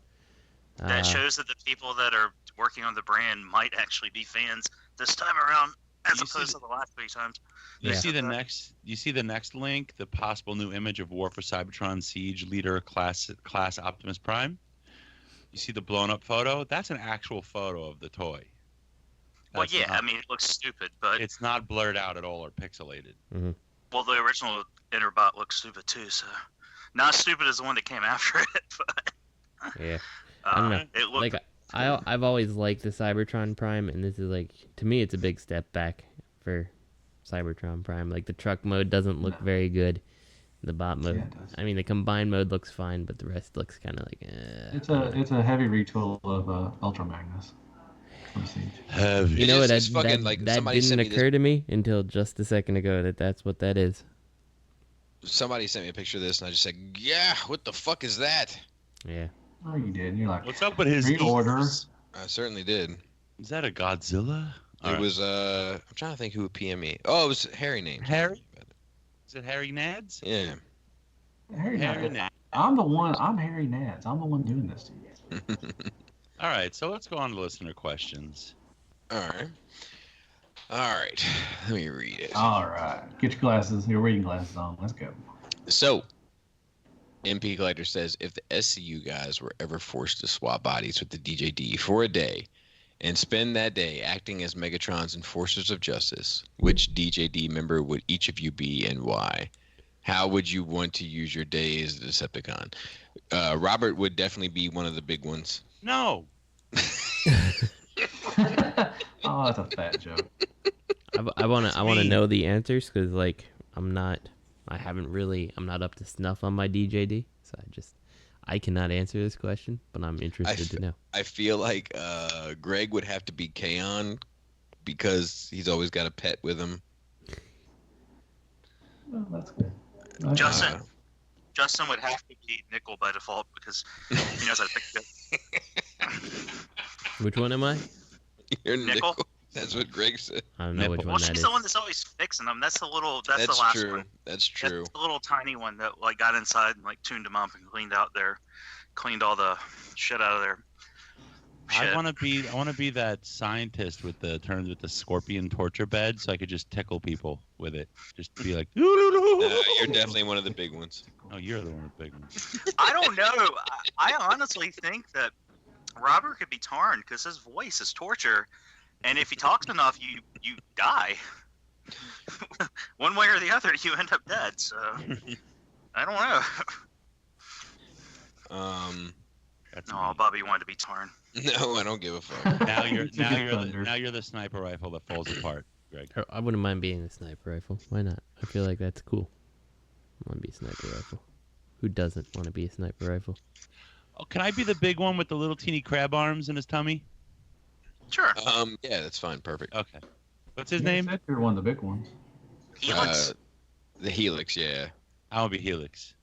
That shows that the people that are working on the brand might actually be fans this time around, as opposed to the last 3 times. You see the next link, the possible new image of War for Cybertron Siege Leader class Optimus Prime. You see the blown up photo? That's an actual photo of the toy. Well, yeah, I mean, it looks stupid, but it's not blurred out at all or pixelated. Mm-hmm. Well, the original Interbot looks stupid too, so not as stupid as the one that came after it, but yeah, I don't know. It looked like I've always liked the Cybertron Prime, and this is like, to me, it's a big step back for Cybertron Prime. Like the truck mode doesn't look very good. The bot mode, I mean, the combined mode looks fine, but the rest looks kind of like. It's a heavy retool of Ultra Magnus. Heavy. You know what? That somebody didn't occur to me until just a second ago that's what that is. Somebody sent me a picture of this, and I just said, "Yeah, what the fuck is that?" Yeah. Oh, you did. You're like, what's up with his orders? I certainly did. Is that a Godzilla? It was. I'm trying to think who would PM me. Oh, it was Harry named. Harry? Is it Harry Nads? Yeah. Harry Nads. I'm Harry Nads. I'm the one doing this to you. All right, so let's go on to listener questions. All right. Let me read it. All right. Get your glasses, your reading glasses on. Let's go. So, MP Collector says, if the SCU guys were ever forced to swap bodies with the DJD for a day and spend that day acting as Megatron's enforcers of justice, which DJD member would each of you be and why? How would you want to use your day as a Decepticon? Robert would definitely be one of the big ones. No. Oh, that's a fat joke. I want to know the answers, because like I'm not up to snuff on my DJD, so I cannot answer this question, but I'm interested to know. I feel like Greg would have to be Kaon because he's always got a pet with him. Oh, that's good. Justin would have to be Nickel by default because he knows how to pick it. Which one am I? You're Nickel. That's what Greg said. I don't know which one that is. Well, she's the one that's always fixing them. That's the last true. one. That's true. That's the little tiny one that like got inside and like tuned them up and cleaned all the shit out of their shit. I want to be that scientist with the scorpion torture bed, so I could just tickle people with it. Just be like, you're definitely one of the big ones. Oh, you're the one of the big ones. I don't know. I honestly think that Robert could be Tarn because his voice is torture, and if he talks enough, you die. One way or the other, you end up dead. So I don't know. No, Bobby wanted to be Tarn. No, I don't give a fuck. Now you're the sniper rifle that falls apart, Greg. I wouldn't mind being the sniper rifle. Why not? I feel like that's cool. I want to be a sniper rifle. Who doesn't want to be a sniper rifle? Oh, can I be the big one with the little teeny crab arms in his tummy? Sure. Yeah, that's fine. Perfect. Okay. What's his name? You're one of the big ones. Helix. The Helix, yeah. I want to be Helix.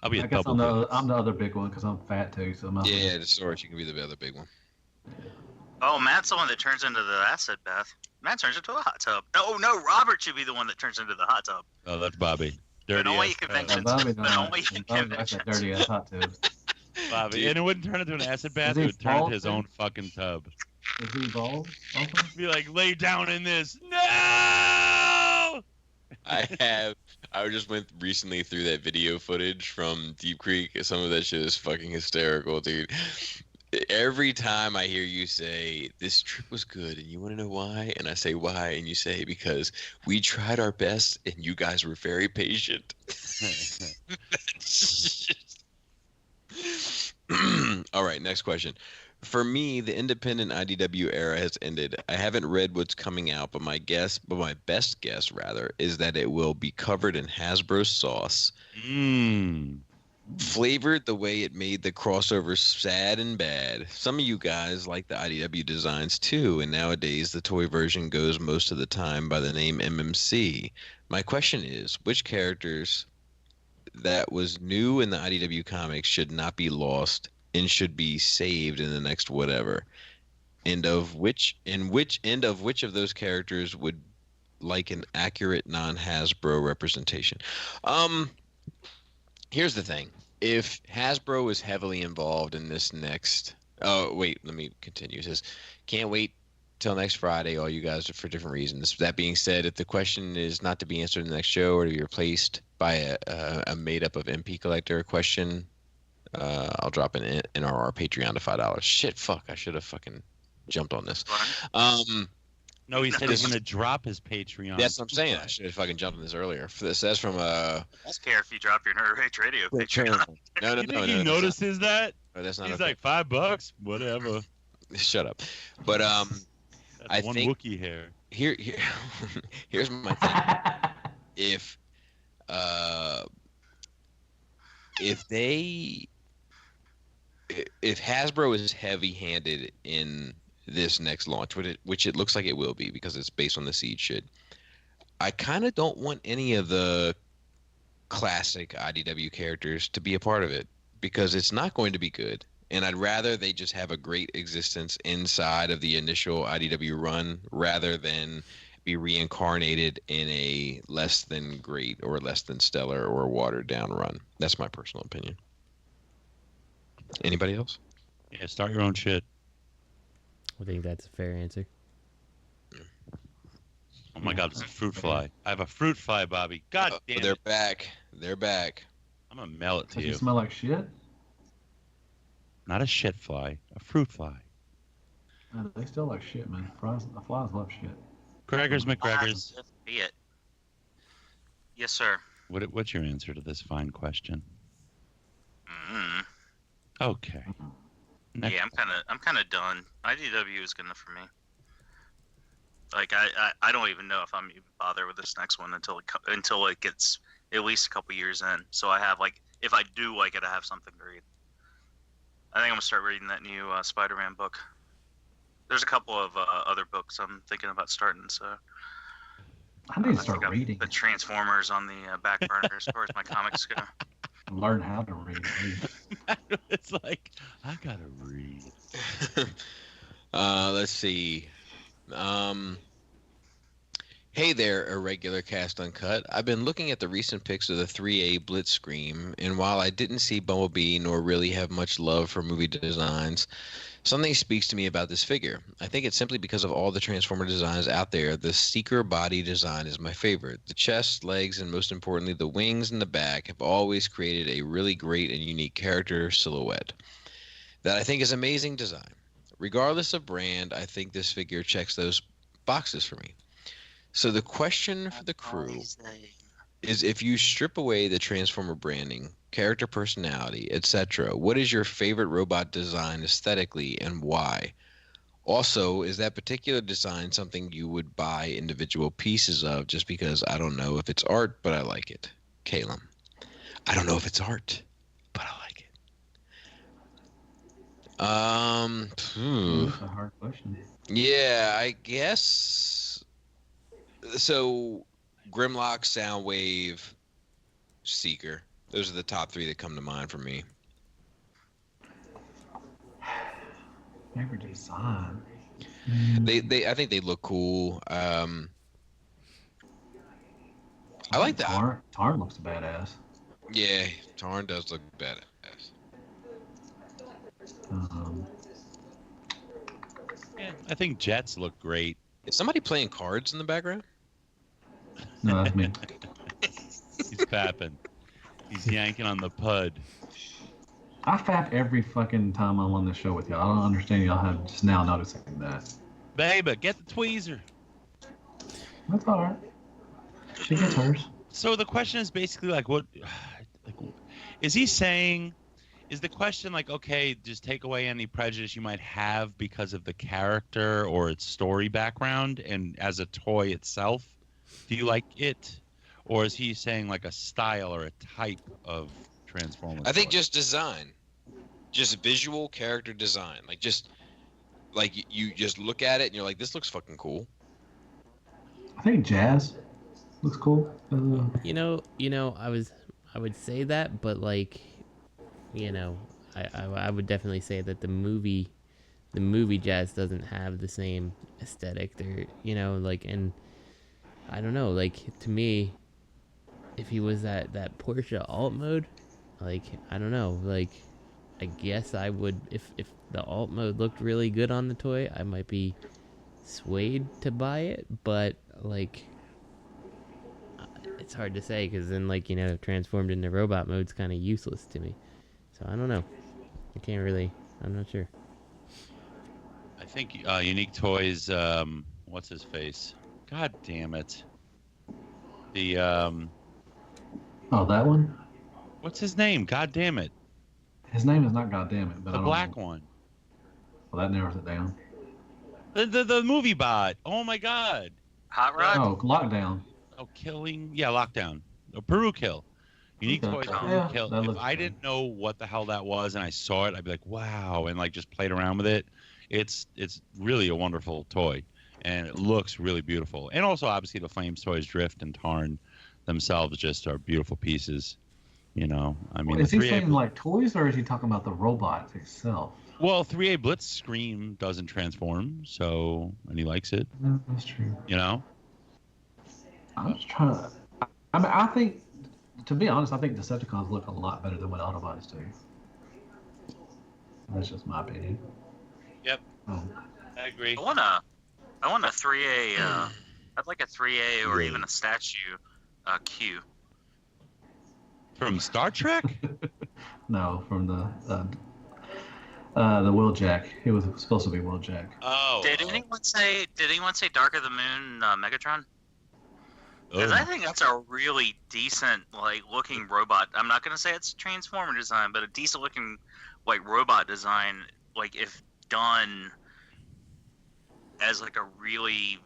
I'll be I guess I'm the other big one because I'm fat too. So yeah, the Soros, you can be the other big one. Oh, Matt's the one that turns into the acid bath. Matt turns into a hot tub. Oh no, Robert should be the one that turns into the hot tub. Oh, that's Bobby. Dirty. But only conventions. But only conventions. Dirty ass hot tub. Bobby, and it wouldn't turn into an acid bath. It would turn into his own fucking tub. Is he bald? Be like, lay down in this. No. I just went recently through that video footage from Deep Creek. Some of that shit is fucking hysterical, dude. Every time I hear you say, this trip was good, and you want to know why? And I say, why? And you say, because we tried our best, and you guys were very patient. All right, next question. For me, the independent IDW era has ended. I haven't read what's coming out, but my best guess, rather, is that it will be covered in Hasbro sauce. Flavored the way it made the crossover sad and bad. Some of you guys like the IDW designs too, and nowadays the toy version goes most of the time by the name MMC. My question is, which characters that was new in the IDW comics should not be lost and should be saved in the next whatever? And which of those characters would like an accurate non-Hasbro representation? Here's the thing. If Hasbro is heavily involved in this next... Oh, wait, let me continue. It says, can't wait till next Friday, all you guys, for different reasons. That being said, if the question is not to be answered in the next show or to be replaced by a made-up of MP Collector question, I'll drop an NRR Patreon to $5. Shit, fuck, I should have fucking jumped on this. No, he said he's going to drop his Patreon. That's what I'm saying. I should have fucking jumped on this earlier. This says from I don't care if you drop your Nerd Rage Radio Patreon. No. You think he notices that? No, that's not. He's okay. like $5, whatever. Shut up. But That's I one think Wookiee hair. Here's my thing. If Hasbro is heavy-handed in this next launch, which it looks like it will be because it's based on the Seed shit, I kind of don't want any of the classic IDW characters to be a part of it because it's not going to be good. And I'd rather they just have a great existence inside of the initial IDW run rather than be reincarnated in a less than great or less than stellar or watered down run. That's my personal opinion. Anybody else? Yeah, start your own shit. I think that's a fair answer. Oh my God, it's a fruit fly. I have a fruit fly, Bobby. God damn They're it. back. They're back. I'm going to mail it to Does you. it smell like shit? Not a shit fly, a fruit fly. They still like shit, man. Flies love shit. Crackers, McCrackers. Be it. Yes, sir. What's your answer to this fine question? Okay. Next. Yeah, I'm kind of done. IDW is gonna for me. Like I don't even know if I'm even bother with this next one until it gets at least a couple years in. So I have like, if I do like it, I have something to read. I think I'm gonna start reading that new Spider-Man book. There's a couple of other books I'm thinking about starting. So I need to start reading. The Transformers on the back burner as far as my comics go. Learn how to read. It's like, I gotta read. Let's see. Hey there, Irregular Cast Uncut. I've been looking at the recent pics of the 3A Blitzscream, and while I didn't see Bumblebee nor really have much love for movie designs, something speaks to me about this figure. I think it's simply because of all the Transformer designs out there, the Seeker body design is my favorite. The chest, legs, and most importantly, the wings and the back have always created a really great and unique character silhouette that I think is amazing design. Regardless of brand, I think this figure checks those boxes for me. So the question for the crew is, if you strip away the Transformer branding, character personality, etc., what is your favorite robot design aesthetically and why? Also, is that particular design something you would buy individual pieces of just because I don't know if it's art, but I like it? Calum. I don't know if it's art, but I like it. That's a hard question. Yeah, I guess. So, Grimlock, Soundwave, Seeker. Those are the top three that come to mind for me. Favorite design. I think they look cool. I like that. Tarn looks badass. Yeah, Tarn does look badass. Yeah, I think Jets look great. Is somebody playing cards in the background? No, that's me. He's fapping. He's yanking on the pud. I fap every fucking time I'm on this show with y'all. I don't understand y'all have just now noticing that. Baby, get the tweezer. That's all right. She gets hers. So the question is basically like, what? Like, is he saying? Is the question like, okay, just take away any prejudice you might have because of the character or its story background, and as a toy itself, do you like it? Or is he saying like a style or a type of Transformers? I think just design. Just visual character design. Like just like you just look at it and you're like, this looks fucking cool. I think Jazz looks cool. You know, I would say that, but like, you know, I would definitely say that the movie Jazz doesn't have the same aesthetic. There, you know, like, and I don't know, like, to me, if he was that Porsche alt mode, like, I don't know, like, I guess I would, if the alt mode looked really good on the toy, I might be swayed to buy it, but like, it's hard to say because then, like, you know, transformed into robot mode's kind of useless to me. So I don't know. I can't really. I'm not sure. I think Unique Toys what's his face? God damn it. The Oh, that one. What's his name? God damn it. His name is not God damn it, but The I don't black know. one. Well, that narrows it down. The movie bot. Oh my god. Hot Rod. Oh, Lockdown. Oh, killing. Yeah, Lockdown. Oh, Peru Kill. Unique Okay. Toys Peru Yeah, Kill. that If looks I good. didn't know what the hell that was and I saw it, I'd be like, wow, and like just played around with it. It's really a wonderful toy, and it looks really beautiful. And also, obviously, the Flames toys, Drift and Tarn themselves, just are beautiful pieces. You know, I mean, Is the he 3A saying like toys, or is he talking about the robot itself? Well, 3A Blitzscream doesn't transform, so and he likes it. Yeah, that's true. You know. I'm just trying to. I mean, I think, to be honest, I think Decepticons look a lot better than what Autobots do. That's just my opinion. Yep. Oh. I agree. I want a 3A. I'd like a 3A or even a statue Q. From Star Trek? No, from the Wheeljack. It was supposed to be Wheeljack. Oh. Did anyone say Dark of the Moon Megatron? Because I think that's a really decent looking robot. I'm not gonna say it's Transformer design, but a decent looking robot design. If done as a really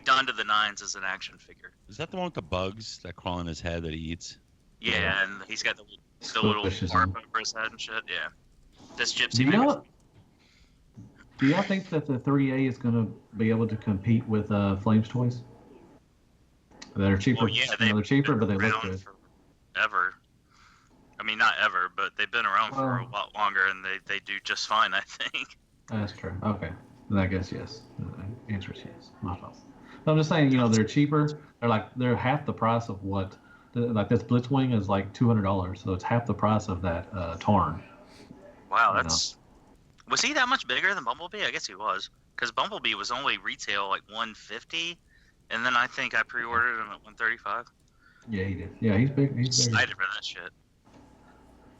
done to the nines as an action figure. Is that the one with the bugs that crawl in his head that he eats? Yeah, and he's got the little barb over his head and shit. Yeah, this gypsy. Do y'all think that the 3A is going to be able to compete with Flames toys? They're cheaper. Well, yeah, they're cheaper, but they look good. Ever. I mean, not ever, but they've been around for a lot longer, and they do just fine, I think. That's true. Okay, then I guess yes. The answer is yes. My fault. But I'm just saying, they're cheaper. They're half the price of what. This Blitzwing is $200, so it's half the price of that Tarn. Wow, that's. Was he that much bigger than Bumblebee? I guess he was, because Bumblebee was only retail $150, and then I think I pre-ordered him at $135. Yeah, he did. Yeah, he's big. He's big. Excited for that shit.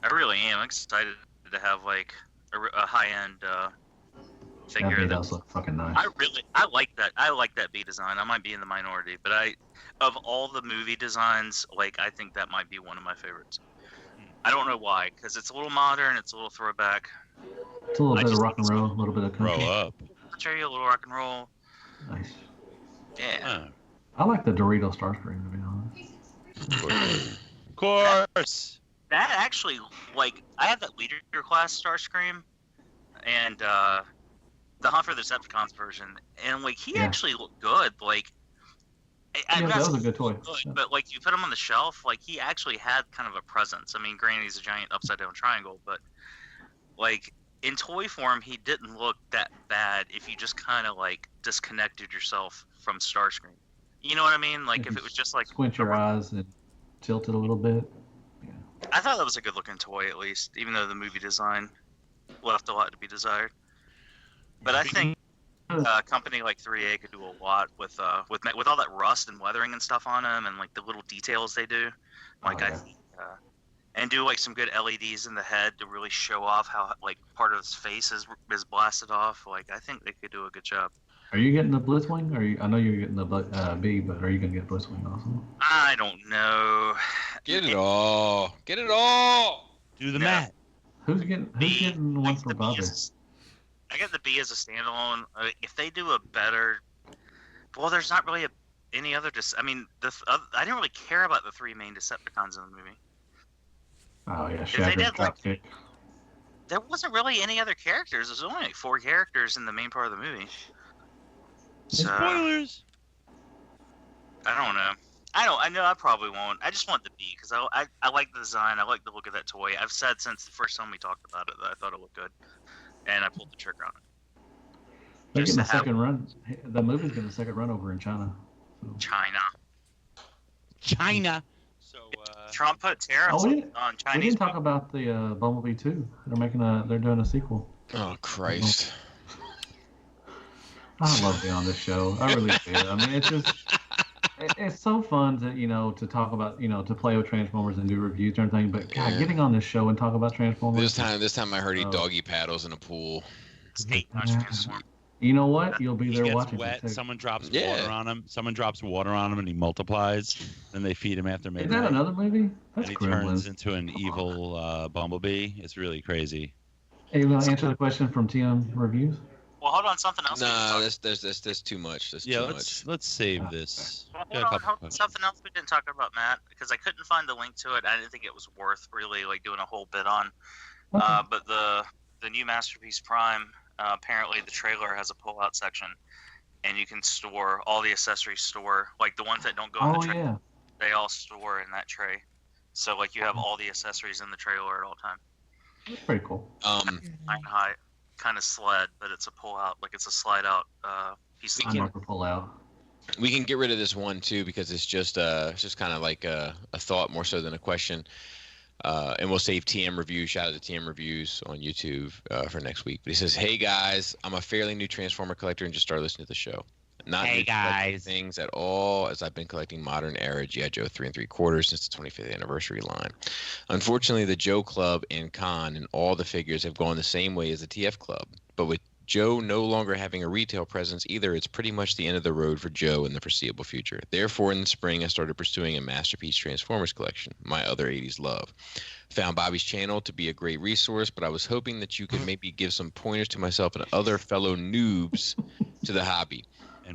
I really am excited to have a high-end figure. That does look fucking nice. I like that. I like that B design. I might be in the minority, but of all the movie designs, I think that might be one of my favorites. I don't know why, because it's a little modern, it's a little throwback. It's a little bit of rock and roll, a little bit of country. Grow up. I'll show you a little rock and roll. Nice. Yeah. I like the Dorito Starscream, to be honest. Of course. That actually, I have that leader class Starscream, and the Hunt for the Decepticons version, and he actually looked good. That was a good toy. Good, but you put him on the shelf, he actually had kind of a presence. I mean, granted, he's a giant upside down triangle, but in toy form, he didn't look that bad if you just kind of disconnected yourself from Starscream. You know what I mean? If it was just squint your eyes and tilt it a little bit. Yeah. I thought that was a good looking toy, at least, even though the movie design left a lot to be desired. But I think a company like 3A could do a lot with all that rust and weathering and stuff on them, and the little details they do. I think, and do some good LEDs in the head to really show off how part of his face is blasted off. I think they could do a good job. Are you getting the Blitzwing? I know you're getting the B, but are you gonna get Blitzwing also? I don't know. Get it all. Get it all. Do the math. Who's getting one for Bobby? I got the B as a standalone. If they do a better, there's not really any other. I didn't really care about the three main Decepticons in the movie. Oh yeah, Shattered Dropkick. There wasn't really any other characters. There's only 4 characters in the main part of the movie. So, spoilers. I don't know. I know I probably won't. I just want the B because I like the design. I like the look of that toy. I've said since the first time we talked about it that I thought it looked good, and I pulled the trigger on it. They're getting a second run. The movie's getting a second run over in China. So. China. So Trump put tariffs on Chinese. We didn't talk about the Bumblebee 2. They're doing a sequel. Oh Christ! I love being on this show. I really do. I mean, it's so fun to talk about, to play with Transformers and do reviews and everything. But God, getting on this show and talk about Transformers. This time I heard he doggy paddles in a pool. Snake Transform. You know what? You'll be He there gets watching. wet. Too. Someone drops Yeah. water on him. Someone drops water on him, and he multiplies. Then they feed him after Is midnight. that another movie? That's And he Gremlins. turns into an evil bumblebee. It's really crazy. Hey, you want to answer the question from TM Reviews? Well, hold on, something else. No, that's too much. That's too much. Let's save this. Hold on, something else we didn't talk about, Matt, because I couldn't find the link to it. I didn't think it was worth really like doing a whole bit on. Okay. But the new Masterpiece Prime, apparently the trailer has a pull-out section, and you can store all the accessories. Store like the ones that don't go in the tray. Yeah. They all store in that tray. So like you have all the accessories in the trailer at all time. That's pretty cool. 9 high, kind of sled, but it's a pull-out, like it's a slide-out piece of I'm pull out. We can get rid of this one too because it's just kind of like a thought more so than a question. And we'll save TM Reviews. Shout out to TM Reviews on YouTube for next week. But he says, "Hey guys, I'm a fairly new Transformer collector and just started listening to the show. Not hey new to guys things at all, as I've been collecting modern era G.I. Joe 3 3/4 since the 25th anniversary line. Unfortunately, the Joe Club and Con and all the figures have gone the same way as the TF Club. But with Joe no longer having a retail presence either, it's pretty much the end of the road for Joe in the foreseeable future. Therefore, in the spring, I started pursuing a Masterpiece Transformers collection, my other 80s love. Found Bobby's channel to be a great resource, but I was hoping that you could maybe give some pointers to myself and other fellow noobs to the hobby.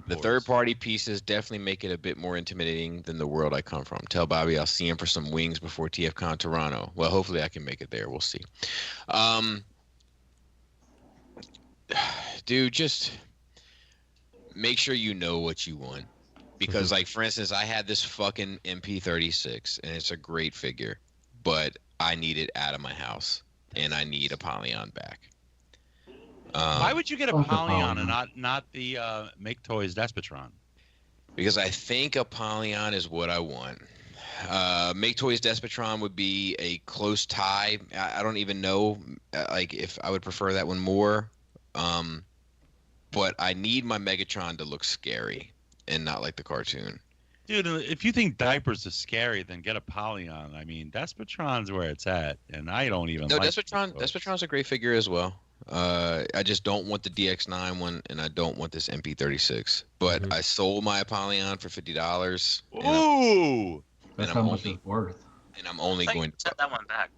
The third-party pieces definitely make it a bit more intimidating than the world I come from. Tell Bobby I'll see him for some wings before TFCon Toronto. Well, hopefully I can make it there. We'll see. Dude, just make sure you know what you want. Because, like, for instance, I had this fucking MP36, and it's a great figure, but I need it out of my house, and I need Apollyon back. Why would you get a Apollyon and not the Make Toys Despotron? Because I think Apollyon is what I want. Make Toys Despotron would be a close tie. I don't even know like if I would prefer that one more. But I need my Megatron to look scary and not like the cartoon. Dude, if you think diapers are scary, then get Apollyon. I mean, Despotron's where it's at, and I don't even like Despotron's a great figure as well. I just don't want the DX9 one, and I don't want this MP36. But I sold my Apollyon for $50. Ooh! That's how much it's worth. And I'm only going to send that one back.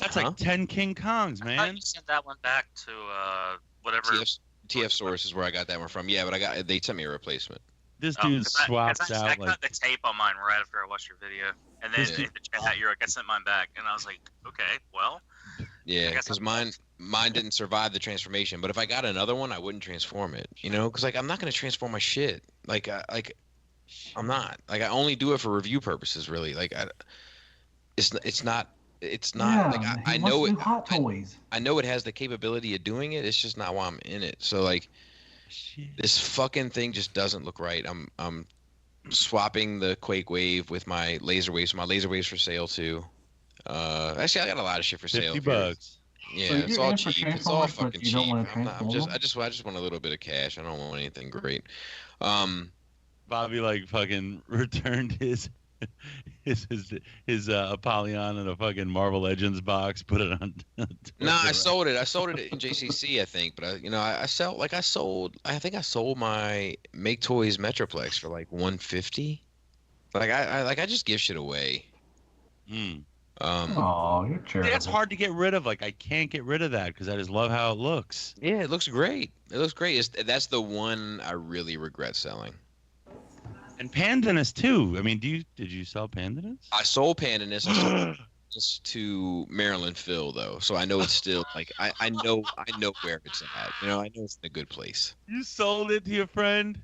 That's like 10 King Kongs, I man. thought you sent that one back to whatever. TF Source is where I got that one from. Yeah, but they sent me a replacement. This dude swaps out I cut the tape on mine right after I watched your video, and then in the chat you're like, I sent mine back, and I was like, okay, well. Yeah, because mine didn't survive the transformation. But if I got another one, I wouldn't transform it. You know, because like I'm not gonna transform my shit. I'm not. Like I only do it for review purposes, really. Like it's not. Yeah, like I know it. Hot toys. I know it has the capability of doing it. It's just not why I'm in it. So like, this fucking thing just doesn't look right. I'm swapping the Quake Wave with my Laser Waves. My Laser Waves for sale too. Actually, I got a lot of shit for sale. $50. Yeah, So it's all cheap. It's all fucking you cheap. don't want to I just want a little bit of cash. I don't want anything great. Bobby like fucking returned his Apollyon in a fucking Marvel Legends box, put it on. No, I sold it. I sold it in JCC, I think. But I sold my Make Toys Metroplex for like $150. Like I just give shit away. Oh, you're charitable. That's hard to get rid of. Like I can't get rid of that because I just love how it looks. Yeah, it looks great. It looks great. That's the one I really regret selling. And Pandanus too. I mean, did you sell Pandanus? I sold Pandanus. I sold just to Maryland Phil though, so I know it's still like I know where it's at. You know, I know it's in a good place. You sold it to your friend?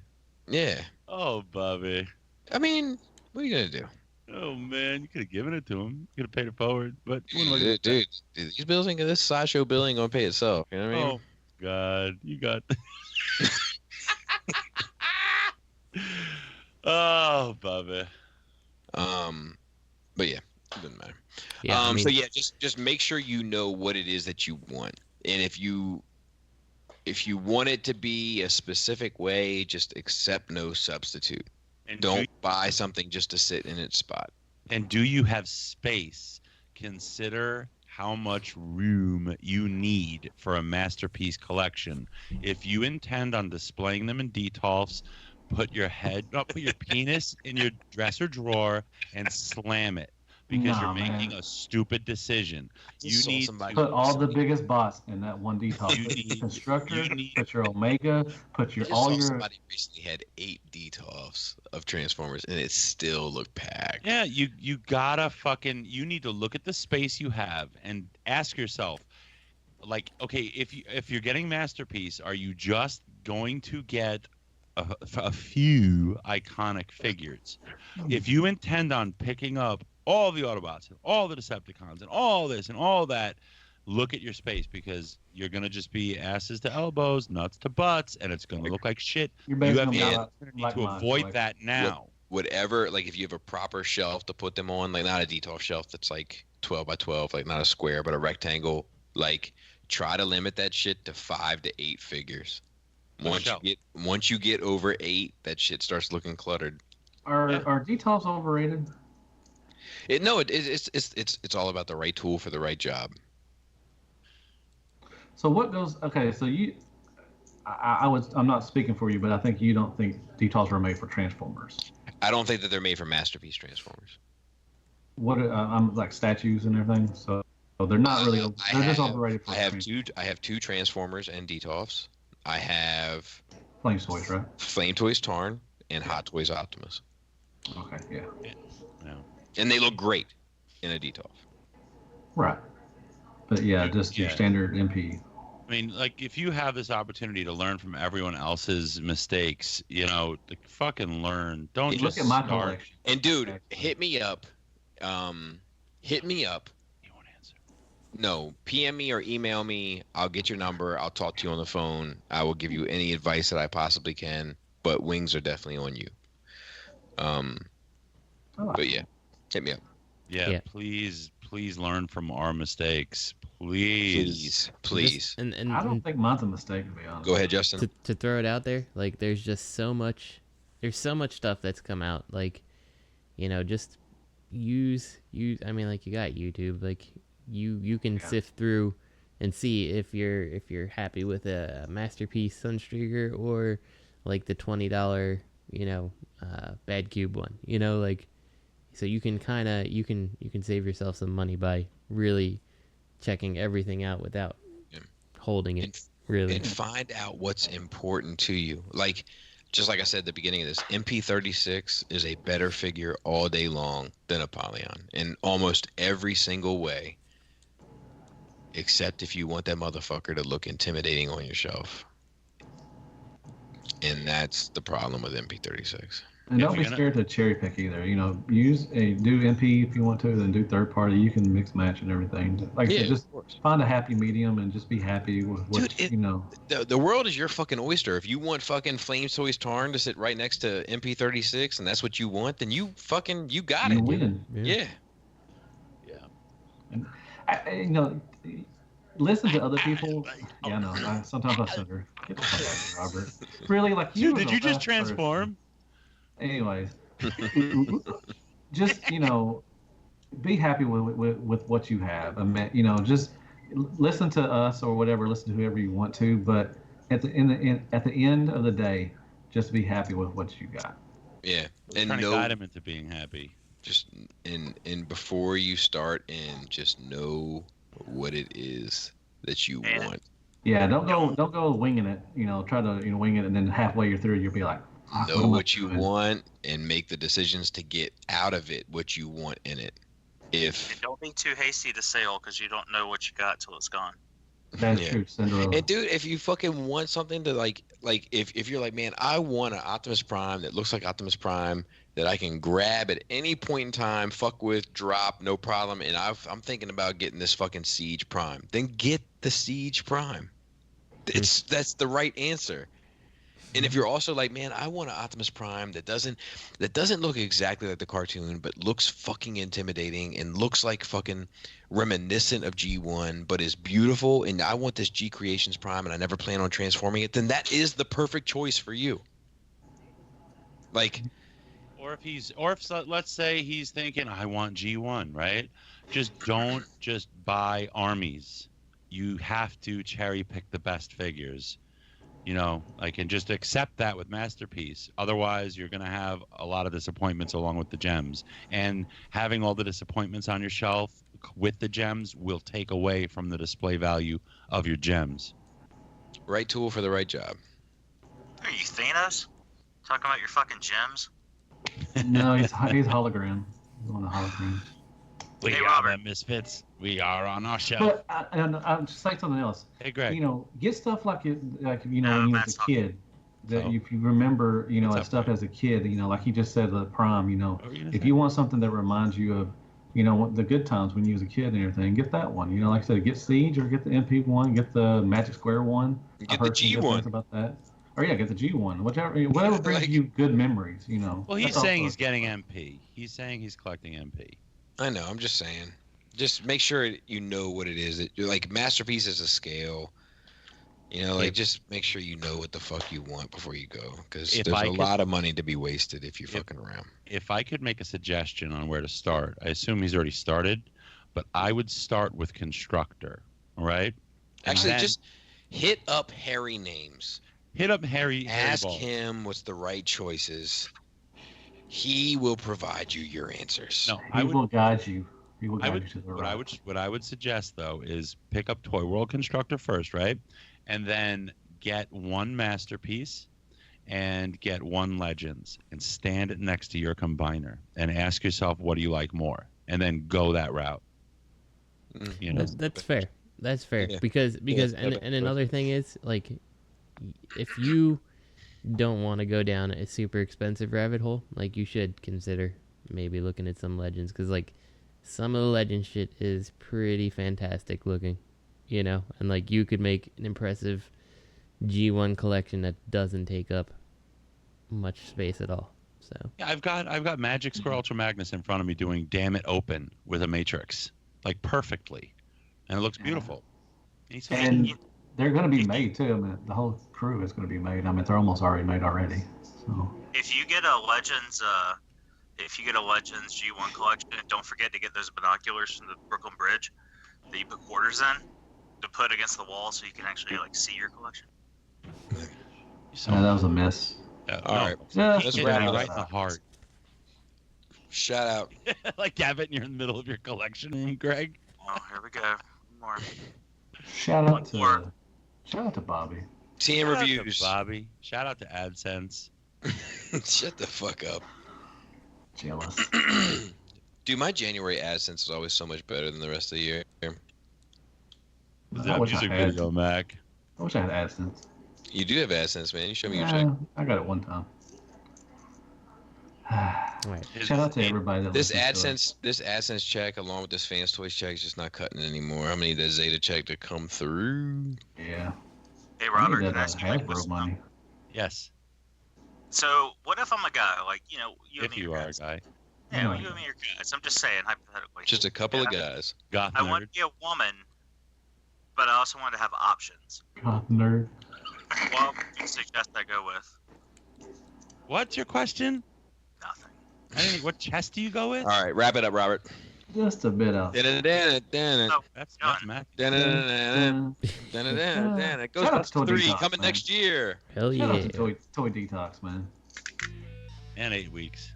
Yeah. Oh, Bobby. I mean, what are you gonna do? Oh man, you could have given it to him. You could have paid it forward, but dude, these bills ain't this sideshow bill ain't gonna pay itself. You know what I mean? Oh God, you got. Oh, Bobby. But yeah, it doesn't matter. Yeah, so yeah, just make sure you know what it is that you want, and if you want it to be a specific way, just accept no substitute. And don't buy something just to sit in its spot. And do you have space? Consider how much room you need for a masterpiece collection. If you intend on displaying them in Detox, put your penis in your dresser drawer and slam it, because you're making a stupid decision. You need to put all the biggest bots in that one Detox. Constructor, put your Omega, put your all your. Somebody recently had 8 Detox of Transformers, and it still looked packed. Yeah, you need to look at the space you have and ask yourself, like, okay, if you're getting masterpiece, are you just going to get a few iconic figures? If you intend on picking up all the Autobots and all the Decepticons and all this and all that, look at your space, because you're going to just be asses to elbows, nuts to butts, and it's going to look like shit. You have the opportunity to avoid that now. Whatever, like if you have a proper shelf to put them on, like not a Detox shelf that's like 12 by 12, like not a square, but a rectangle, like try to limit that shit to 5 to 8 figures. Once you get over 8, that shit starts looking cluttered. Are Detox overrated? It's all about the right tool for the right job. So what goes? Okay, so I'm not speaking for you, but I think you don't think Detox were made for Transformers. I don't think that they're made for masterpiece Transformers. What I'm like statues and everything, so they're not really. They're just overrated for. I have two Transformers and Detox. I have Flame Toys, right? Flame Toys Tarn and Hot Toys Optimus. Okay, yeah. And they look great in a Detox. Right. But yeah, just your standard MP. I mean, like, if you have this opportunity to learn from everyone else's mistakes, fucking learn. Don't just look at my collection. And dude, hit me up. Hit me up. You won't answer. No, PM me or email me. I'll get your number. I'll talk to you on the phone. I will give you any advice that I possibly can. But wings are definitely on you. But yeah, hit me up. Yeah. Please learn from our mistakes. Please. And I don't think mine's a mistake, to be honest. Go ahead, Justin. To throw it out there, like, there's just so much stuff that's come out. Like, just use. I mean, like, you got YouTube. Like, you can sift through and see if you're happy with a masterpiece Sunstreaker or like the $20 Bad Cube one. Like. So you can you can save yourself some money by really checking everything out without holding it, really. And find out what's important to you. Like, just like I said at the beginning of this, MP36 is a better figure all day long than Apollyon in almost every single way, except if you want that motherfucker to look intimidating on your shelf. And that's the problem with MP36. And don't be scared to cherry pick either. Do MP if you want to, then do third party. You can mix match and everything. Like I said, just find a happy medium and just be happy with what The world is your fucking oyster. If you want fucking Flame Toys Tarn to sit right next to MP36 and that's what you want, then you got it. Win. Yeah. And listen to other people. Yeah, no. Sometimes I stutter. Get the fuck out of here, Robert. Really, like you. Did you just transform? Anyways, just be happy with what you have. I mean, just listen to us or whatever. Listen to whoever you want to, but at the end of the day, just be happy with what you got. Yeah, and trying to guide them into being happy. Just and before you start, and just know what it is that you want. Yeah, don't go winging it. Try to wing it, and then halfway you're through, you'll be like. Know what you want and make the decisions to get out of it what you want in it. And don't be too hasty to sell because you don't know what you got till it's gone. That's true, Cinderella. And dude, if you fucking want something to like if you're like, man, I want an Optimus Prime that looks like Optimus Prime that I can grab at any point in time, fuck with, drop, no problem, and I'm thinking about getting this fucking Siege Prime, then get the Siege Prime. That's the right answer. And if you're also like, man, I want an Optimus Prime that doesn't look exactly like the cartoon, but looks fucking intimidating and looks like fucking reminiscent of G1, but is beautiful, and I want this G Creations Prime, and I never plan on transforming it, then that is the perfect choice for you. Like, let's say he's thinking, I want G1, right? Don't buy armies. You have to cherry pick the best figures, and just accept that with Masterpiece. Otherwise, you're going to have a lot of disappointments along with the gems. And having all the disappointments on your shelf with the gems will take away from the display value of your gems. Right tool for the right job. Are you Thanos? Talking about your fucking gems? No, he's hologram. He's on the hologram. We are the Misfits. We are on our shelf. But I'll just say something else. Hey, Greg. Get stuff like when you was a kid. That if you remember, that stuff as a kid, like you just said, the prom. If you want something that reminds you of, the good times when you was a kid and everything, get that one. Like I said, get Siege or get the MP one, get the Magic Square one. Get the G one about that. Or get the G one. Whatever brings you good memories. Well, he's saying he's getting MP. He's saying he's collecting MP. I know. I'm just saying. Just make sure you know what it is. Like Masterpiece is a scale. Just make sure you know what the fuck you want before you go, because there's a lot of money to be wasted if you're fucking around. If I could make a suggestion on where to start, I assume he's already started, but I would start with Constructor. All right. Actually, just hit up Harry Names. Hit up Harry. Ask him what's the right choices. He will provide you your answers. No, he will guide you. He will guide you to the right. What I would suggest though is pick up ToyWorld Constructor first, right? And then get one Masterpiece and get one Legends and stand it next to your combiner and ask yourself, what do you like more? And then go that route. That's fair. That's fair. Yeah. Because another thing is, like, if you don't want to go down a super expensive rabbit hole, like, you should consider maybe looking at some Legends, because like some of the Legend shit is pretty fantastic looking, and like you could make an impressive G1 collection that doesn't take up much space at all. So yeah, I've got Magic Square Ultra Magnus in front of me doing Damn It Open with a Matrix, like perfectly, and it looks beautiful. And they're going to be made too. I mean, the whole crew is going to be made. I mean, they're almost already made already. So if you get a Legends G1 collection, don't forget to get those binoculars from the Brooklyn Bridge that you put quarters in to put against the wall, so you can actually like see your collection. Yeah, that was a miss. All right, let's wrap it right in the heart. Shout out. Like Gavin, you're in the middle of your collection room, Greg. Oh, here we go. More. Shout out to Bobby. TM Reviews. Bobby. Shout out to AdSense. Shut the fuck up. Jealous. Dude, my January AdSense is always so much better than the rest of the year. Was that music video, Mac? I wish I had AdSense. You do have AdSense, man. You show me your check. I got it one time. Shout out to everybody that this AdSense check, along with this Fans Toys check, is just not cutting it anymore. I'm gonna need that Zeta check to come through. Yeah. Hey Robert, can I ask you like this? Money. Yes. So what if I'm a guy, like you if and me you are a guys. guy. Yeah, well, you and me are guys. I'm just saying hypothetically. Just a couple of guys. Goth I want to be a woman, but I also want to have options. Goth nerd. What would you suggest I go with? What's your question? Nothing. What chest do you go with? All right, wrap it up, Robert. Just a bit of. That's Mac. Ghostbusters 3 coming next year. Hell yeah. Shout out to Toy Detox, man. And 8 weeks.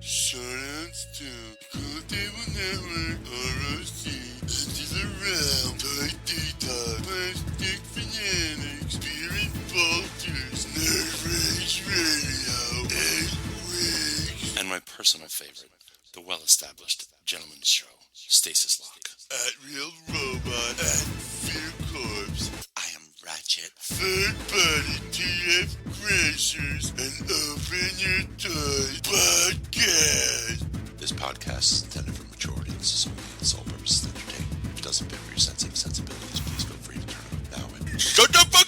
Shoutouts to Cool Table Network, ROC, Anti-The-Realm, Toy Detox, Plastic Fanatics, Spirit Vultures, Nerd Rage Radio, 8 weeks. And my personal favorite, the well-established Gentleman's Show, Stasis Lock. At Real Robot, at Fear Corpse. I am Ratchet. Third Party TF Crashers, and Open Your Toys Podcast. This podcast is intended for mature audiences only, and sole purpose is to entertain. If it doesn't fit with your sensitive sensibilities, please feel free to turn it up now and shut the fuck